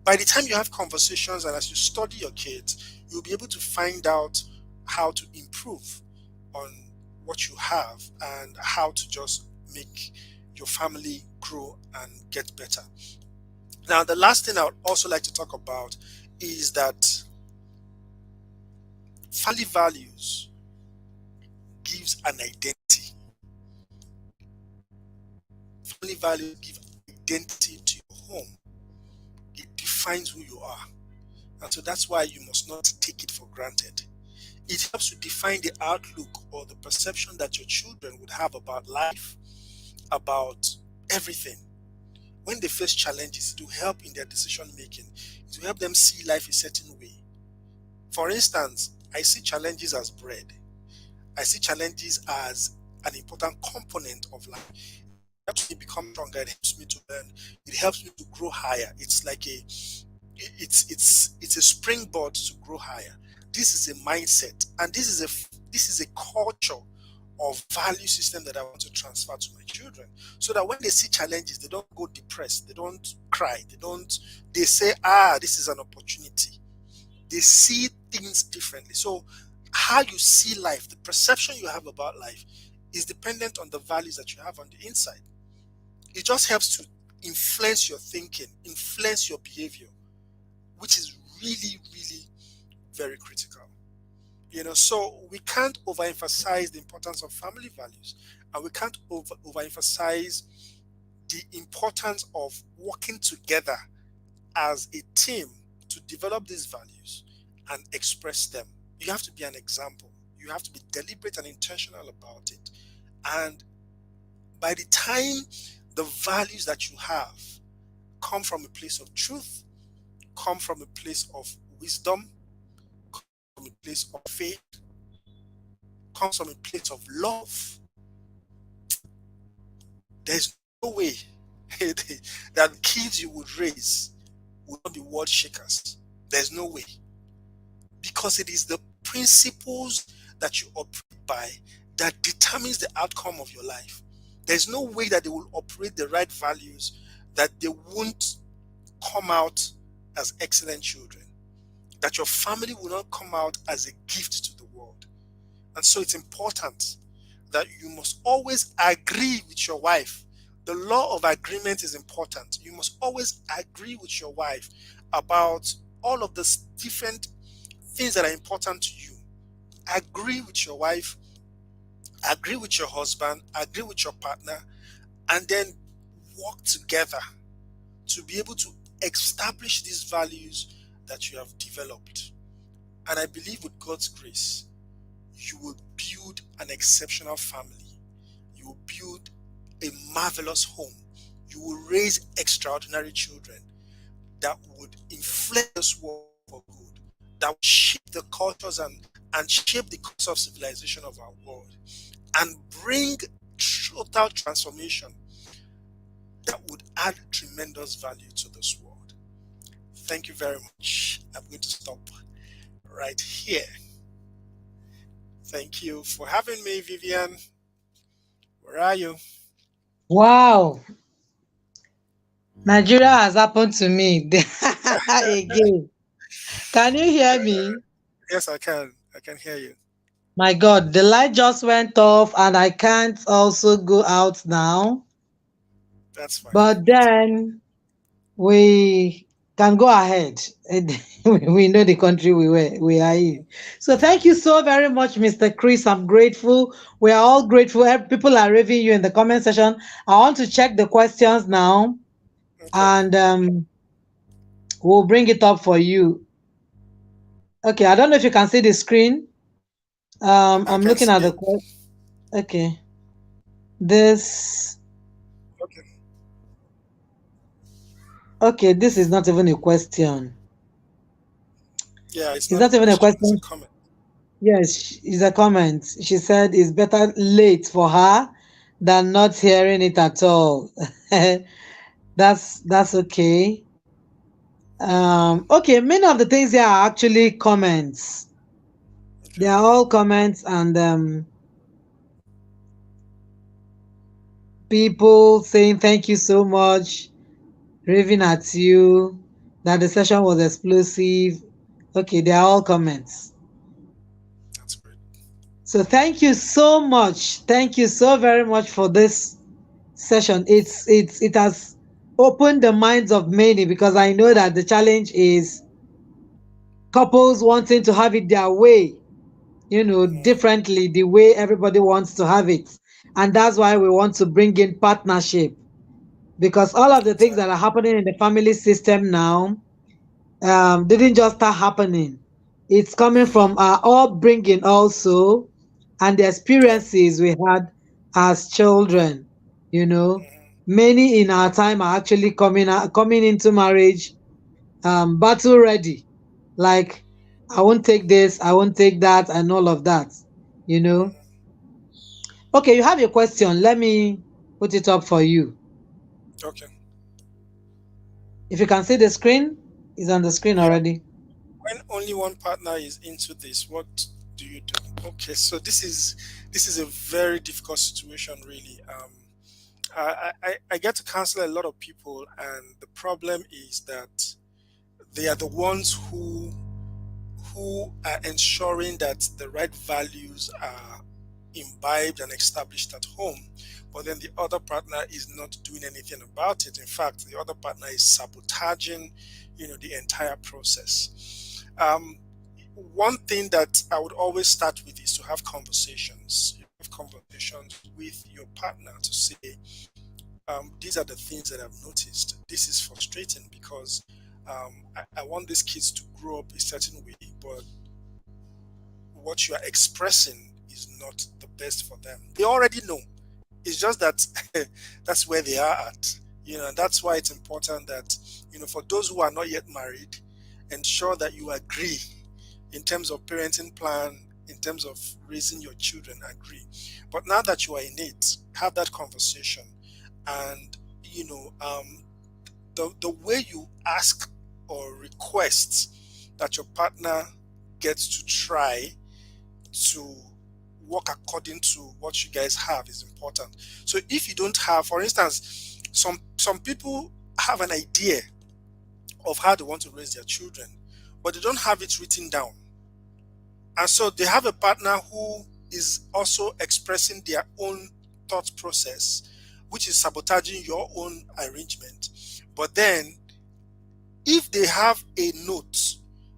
by the time you have conversations and as you study your kids, you'll be able to find out how to improve on what you have and how to just make your family grow and get better. Now, the last thing I would also like to talk about is that family values gives an identity. values give identity to your home. It defines who you are. And so that's why you must not take it for granted. It helps to define the outlook or the perception that your children would have about life, about everything. When they face challenges, it will help in their decision making. It will help them see life a certain way. For instance, I see challenges as bread. I see challenges as an important component of life. It helps me become stronger. It helps me to learn. It helps me to grow higher. It's like it's a springboard to grow higher. This is a mindset, and this is a culture of value system that I want to transfer to my children, so that when they see challenges, they don't go depressed, they don't cry, they say, this is an opportunity. They see things differently. So how you see life, the perception you have about life, is dependent on the values that you have on the inside. It just helps to influence your thinking, influence your behavior, which is really, really very critical. So we can't overemphasize the importance of family values, and we can't overemphasize the importance of working together as a team to develop these values and express them. You have to be an example. You have to be deliberate and intentional about it. And by the time the values that you have come from a place of truth, come from a place of wisdom, from a place of faith, comes from a place of love, there's no way that kids you would raise will not be world shakers. There's no way. Because it is the principles that you operate by that determines the outcome of your life. There's no way that they will operate the right values that they won't come out as excellent children, that your family will not come out as a gift to the world. And so it's important that you must always agree with your wife. The law of agreement is important. You must always agree with your wife about all of the different things that are important to you. Agree with your wife, agree with your husband, agree with your partner, and then work together to be able to establish these values that you have developed. And I believe with God's grace, you will build an exceptional family. You will build a marvelous home. You will raise extraordinary children that would influence this world for good, that will shape the cultures and shape the course of civilization of our world, and bring total transformation that would add tremendous value to this world. Thank you very much. I'm going to stop right here. Thank you for having me, Vivian. Where are you? Wow. Nigeria has happened to me again. Can you hear me? Yes, I can. I can hear you. My God, the light just went off and I can't also go out now. That's fine. But then we can go ahead. We know the country we are in. So thank you so very much, Mr. Chris. I'm grateful. We are all grateful. People are raving you in the comment section. I want to check the questions now, Okay. and we'll bring it up for you. Okay, I don't know if you can see the screen. I I'm can looking see at it. okay. This Okay. this is not even a question. Yeah, it's It's not a not even a question. It's a question. comment. Yes, it's a comment. She said it's better late for her than not hearing it at all. That's okay. Okay, many of the things here are actually comments. They Okay. are all comments, and people saying thank you so much, raving at you, that the session was explosive. Okay, they are all comments. That's great. So thank you so much. Thank you so very much for this session. It has opened the minds of many, because I know that the challenge is couples wanting to have it their way, differently, the way everybody wants to have it. And that's why we want to bring in partnership. because all of the things that Exactly. are happening in the family system now didn't just start happening. It's coming from our upbringing also, and the Yeah. experiences we had as children. You know, Hmm. many in our time are actually coming into marriage battle ready. Like, I won't take this, I won't take that, and all of that. You know. Okay, you have a question. Let me put it up for you. Okay. If you can see the screen, it's on the screen Yeah. already. When only one partner is into this, what do you do? Okay, so this is a very difficult situation, really. I get to counsel a lot of people, and the problem is that they are the ones who are ensuring that the right values are imbibed and established at home, but then the other partner is not doing anything about it. In fact, the other partner is sabotaging, the entire process. One thing that I would always start with is to have conversations. You have conversations with your partner to say, these are the things that I've noticed. This is frustrating because I want these kids to grow up a certain way, but what you are expressing is not the best for them. They already know. It's just that that's where they are at. And that's why it's important that, for those who are not yet married, ensure that you agree in terms of parenting plan, in terms of raising your children, agree. But now that you are in it, have that conversation. And, the way you ask or request that your partner gets to try to work according to what you guys have is important. So if you don't have, for instance, some people have an idea of how they want to raise their children, but they don't have it written down. And so they have a partner who is also expressing their own thought process, which is sabotaging your own arrangement. But then if they have a note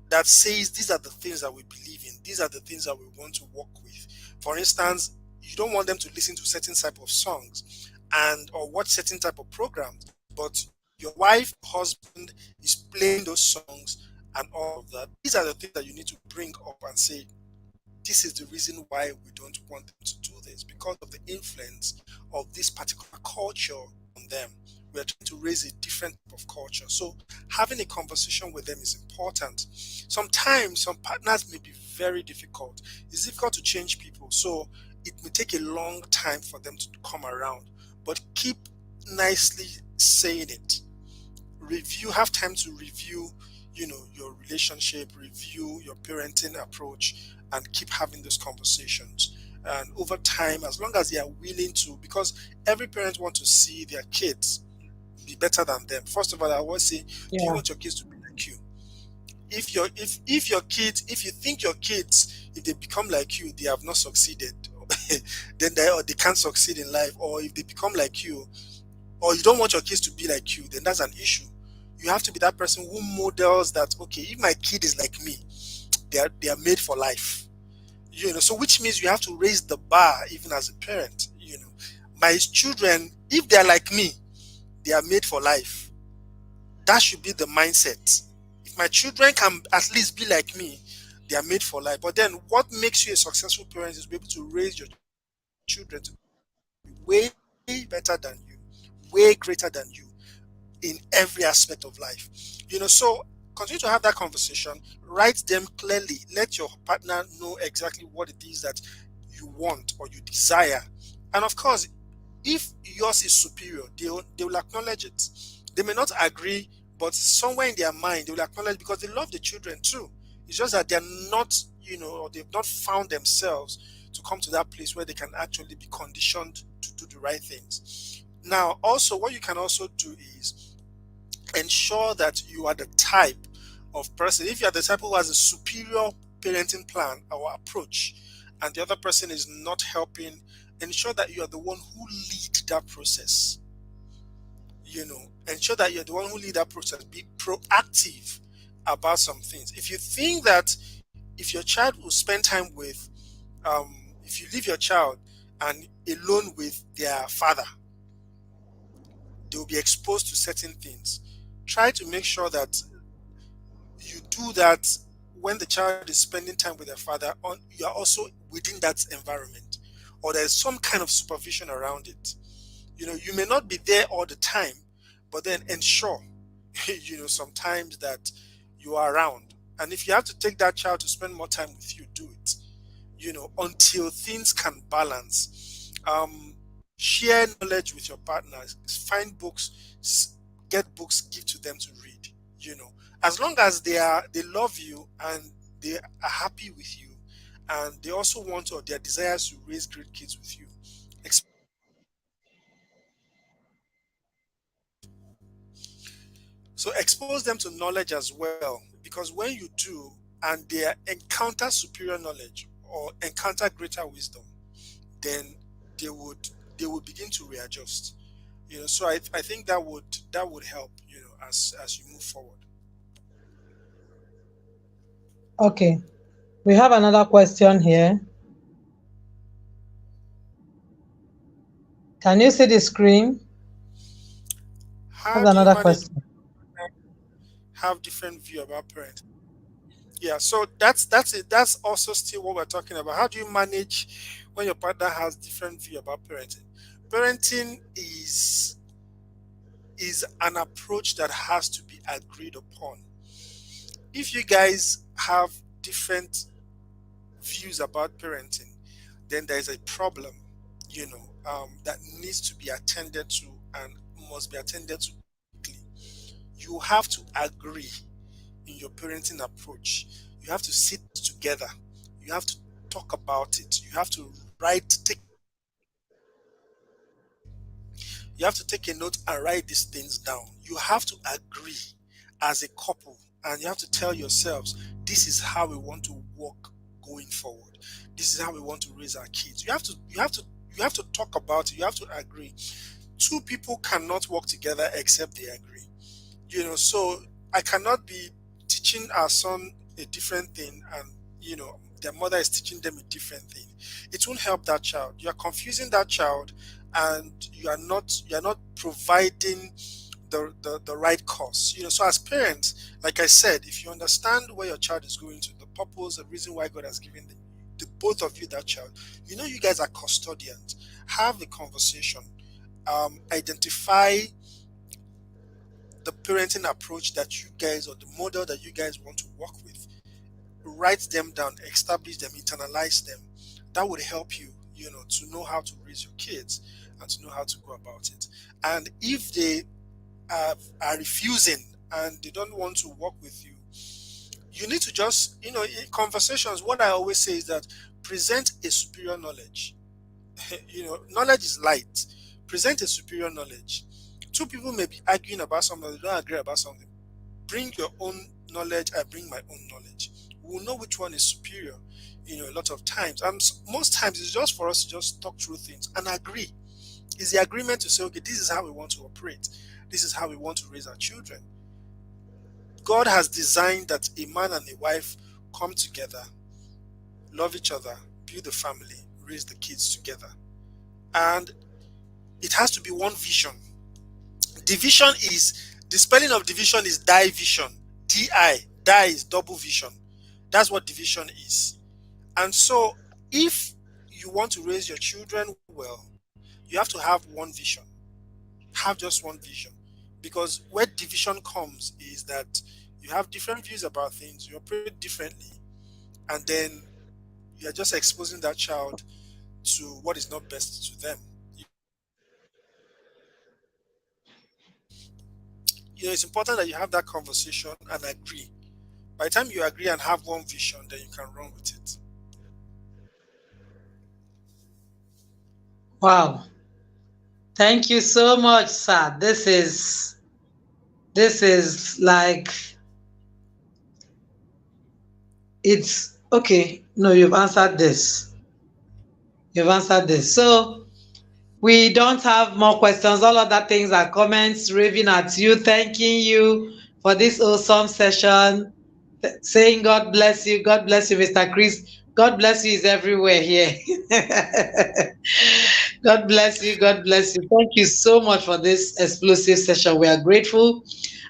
that says these are the things that we believe in, these are the things that we want to work with. For instance, you don't want them to listen to certain type of songs and or watch certain type of programs, but your wife, husband is playing those songs and all of that. These are the things that you need to bring up and say, this is the reason why we don't want them to do this, because of the influence of this particular culture on them. We are trying to raise a different type of culture. So having a conversation with them is important. Sometimes some partners may be very difficult. It's difficult to change people. So it may take a long time for them to come around. But keep nicely saying it. Have time to review, your relationship, review your parenting approach, and keep having those conversations. And over time, as long as they are willing to, because every parent wants to see their kids be better than them. First of all, I always say, do you Yeah. want your kids to be like you? If your kids, if you think your kids, if they become like you, they have not succeeded, then they can't succeed in life. Or if they become like you, or you don't want your kids to be like you, then that's an issue. You have to be that person who models that, okay, if my kid is like me, they are made for life. So which means you have to raise the bar even as a parent. My children, if they're like me, they are made for life. That should be the mindset. If my children can at least be like me, they are made for life. But then what makes you a successful parent is be able to raise your children to be way better than you, way greater than you in every aspect of life. So continue to have that conversation, write them clearly, let your partner know exactly what it is that you want or you desire. And of course, if yours is superior, they will acknowledge it. They may not agree, but somewhere in their mind they will acknowledge, because they love the children too. It's just that they're not, or they've not found themselves to come to that place where they can actually be conditioned to do the right things. Now, also, what you can also do is ensure that you are the type of person. If you are the type who has a superior parenting plan or approach, and the other person is not helping, ensure that you are the one who lead that process. Ensure that you're the one who lead that process. Be proactive about some things. If you think that if your child will spend time with, if you leave your child and alone with their father, they will be exposed to certain things. Try to make sure that you do that when the child is spending time with their father. You are also within that environment, or there's some kind of supervision around it. You may not be there all the time, but then ensure sometimes that you are around. And if you have to take that child to spend more time with you, do it. Until things can balance. Share knowledge with your partners. Find books, get books, give to them to read. As long as they love you and they are happy with you, and they also want, or their desires to raise great kids with you. So expose them to knowledge as well, because when you do, and they encounter superior knowledge or encounter greater wisdom, then they would begin to readjust. So I think that would help, as you move forward. Okay. We have another question here. Can you see the screen? How That's do you another manage question. have different view about parenting? Yeah, so that's it. That's also still what we're talking about. How do you manage when your partner has different view about parenting? Parenting is an approach that has to be agreed upon. If you guys have different views about parenting, then there is a problem, that needs to be attended to, and must be attended to quickly. You have to agree in your parenting approach. You have to sit together. You have to talk about it. You have to take a note and write these things down. You have to agree as a couple, and you have to tell yourselves, this is how we want to work going forward. This is how we want to raise our kids. You have to talk about it. You have to agree. Two people cannot work together except they agree. So I cannot be teaching our son a different thing, and their mother is teaching them a different thing. It won't help that child. You are confusing that child, and you are not providing the right course. So as parents, like I said, if you understand where your child is going to, the purpose, the reason why God has given the both of you that child, you guys are custodians. Have a conversation. Identify the parenting approach that you guys, or the model that you guys want to work with. Write them down, establish them, internalize them. That would help you, to know how to raise your kids and to know how to go about it. And if they are refusing and they don't want to work with you, you need to just, in conversations, what I always say is that present a superior knowledge. Knowledge is light. Present a superior knowledge. Two people may be arguing about something, they don't agree about something. Bring your own knowledge, I bring my own knowledge. We'll know which one is superior, a lot of times. And most times it's just for us to just talk through things and agree. It's the agreement to say, okay, this is how we want to operate. This is how we want to raise our children. God has designed that a man and a wife come together, love each other, build a family, raise the kids together. And it has to be one vision. Division is, the spelling of division is division. D-I, die is double vision. That's what division is. And so if you want to raise your children well, you have to have one vision. Have just one vision. Because where division comes is that you have different views about things, you operate differently, and then you're just exposing that child to what is not best to them. It's important that you have that conversation and agree. By the time you agree and have one vision, then you can run with it. Wow. Thank you so much, sir. This is like, it's okay. No, you've answered this. So we don't have more questions. All other things are comments raving at you, thanking you for this awesome session, saying God bless you. God bless you, Mr. Chris. God bless you is everywhere here. God bless you. God bless you. Thank you so much for this explosive session. We are grateful.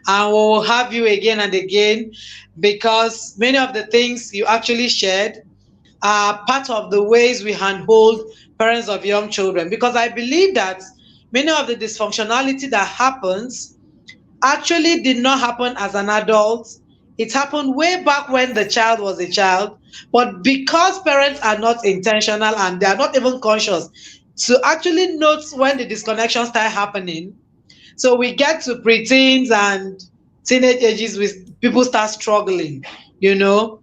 And we will have you again and again because many of the things you actually shared are part of the ways we handhold parents of young children. Because I believe that many of the dysfunctionality that happens actually did not happen as an adult. It happened way back when the child was a child. But because parents are not intentional and they are not even conscious to actually note when the disconnection start happening, so we get to preteens and teenage ages with people start struggling, you know.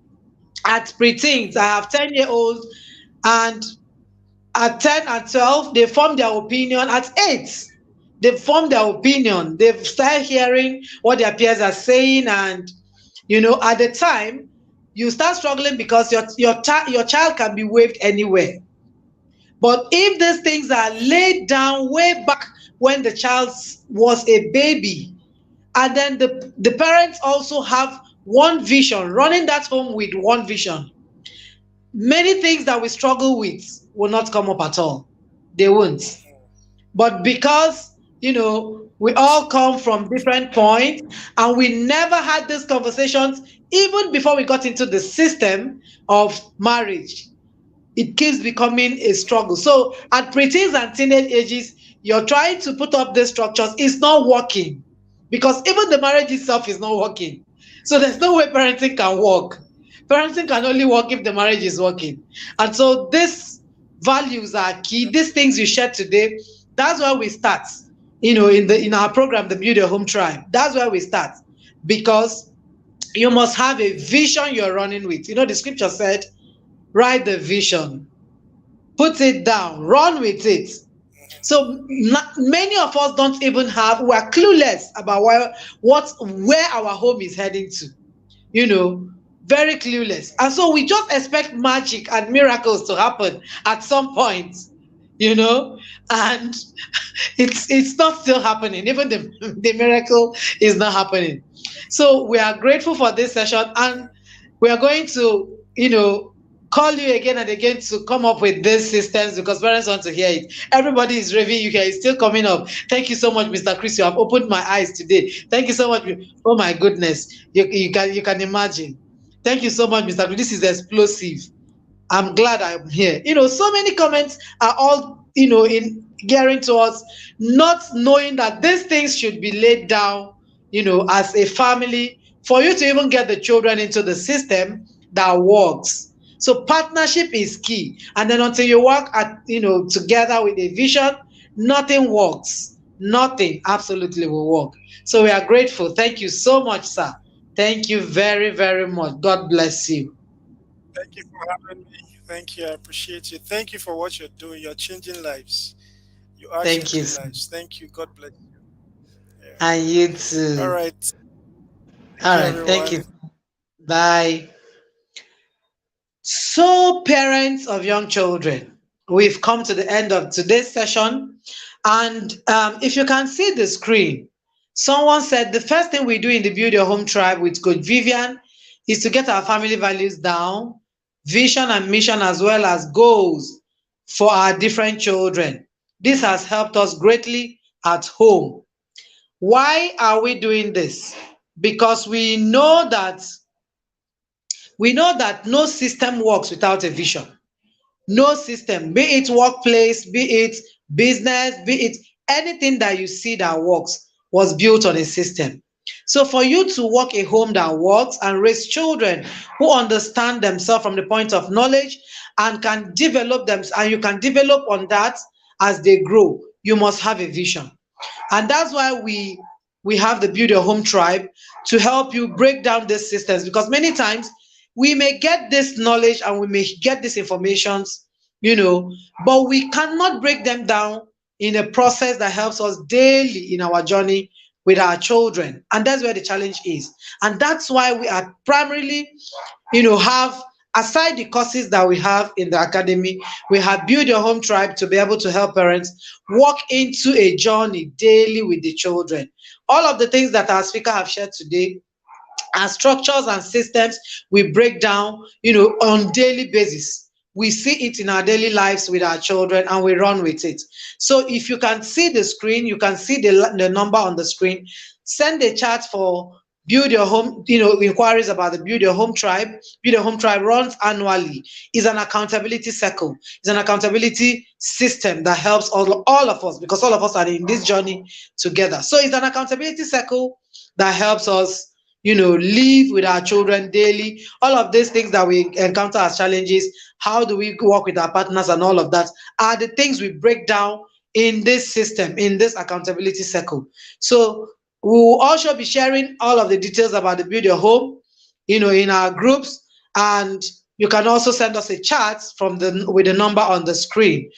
At preteens, I have 10-year-olds, and at 10 and 12, they form their opinion. At 8, they form their opinion. They've started hearing what their peers are saying, and at the time, you start struggling because your child can be waved anywhere. But if these things are laid down way back when the child was a baby, and then the parents also have one vision, running that home with one vision, many things that we struggle with will not come up at all. They won't. But because, we all come from different points and we never had these conversations even before we got into the system of marriage, it keeps becoming a struggle. So at preteens and teenage ages, you're trying to put up these structures. It's not working because even the marriage itself is not working. So there's no way parenting can work. Parenting can only work if the marriage is working. And so these values are key. These things you shared today, that's where we start. In our program, the Build Your Home Tribe, that's where we start because you must have a vision you're running with. The scripture said, write the vision, put it down, run with it. So many of us don't even we are clueless about where our home is heading to, very clueless. And so we just expect magic and miracles to happen at some point, and it's not still happening. Even the miracle is not happening. So we are grateful for this session, and we are going to, call you again and again to come up with these systems because parents want to hear it. Everybody is raving you here. It's still coming up. Thank you so much, Mr. Chris. You have opened my eyes today. Thank you so much. Oh my goodness. You can imagine. Thank you so much, Mr. Chris. This is explosive. I'm glad I'm here. So many comments are all, in gearing towards not knowing that these things should be laid down, as a family for you to even get the children into the system that works. So partnership is key. And then until you work together with a vision, nothing works. Nothing absolutely will work. So we are grateful. Thank you so much, sir. Thank you very, very much. God bless you. Thank you for having me. Thank you. I appreciate you. Thank you for what you're doing. You're changing lives. You are Thank you, changing sir. lives. Thank you. God bless you. Yeah. And you All too. right. Thank All you, right. Thank you. everyone. Bye. So, parents of young children, we've come to the end of today's session. And if you can see the screen, someone said the first thing we do in the Build Your Home Tribe with Coach Vivian is to get our family values down, vision and mission, as well as goals for our different children. This has helped us greatly at home. Why are we doing this? Because we know that no system works without a vision. No system, be it workplace, be it business, be it anything that you see that works, was built on a system. So for you to work a home that works and raise children who understand themselves from the point of knowledge and can develop them, and you can develop on that as they grow, you must have a vision. And that's why we have the Build Your Home Tribe to help you break down these systems, because many times we may get this knowledge and we may get these informations, but we cannot break them down in a process that helps us daily in our journey with our children. And that's where the challenge is. And that's why we are primarily, have, aside the courses that we have in the academy, we have Build Your Home Tribe to be able to help parents walk into a journey daily with the children. All of the things that our speaker have shared today are structures and systems we break down, on daily basis we see it in our daily lives with our children and we run with it. So if you can see the screen, you can see the number on the screen, send a chat for Build Your Home, inquiries about the Build Your Home Tribe. Build Your Home Tribe runs annually. It's an accountability circle. It's an accountability system that helps all of us, because all of us are in this journey together. So it's an accountability circle that helps us, live with our children daily. All of these things that we encounter as challenges, how do we work with our partners and all of that, are the things we break down in this system, in this accountability circle. So we will also be sharing all of the details about the Build Your Home, in our groups, and you can also send us a chat with the number on the screen.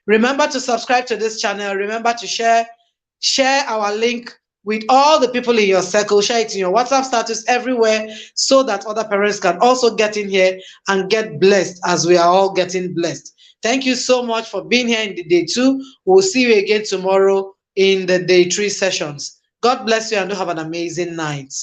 Remember to subscribe to this channel. Remember to share our link with all the people in your circle. Share it in your WhatsApp status, everywhere, so that other parents can also get in here and get blessed as we are all getting blessed. Thank you so much for being here in the day 2. We'll see you again tomorrow in the day 3 sessions. God bless you and do have an amazing night.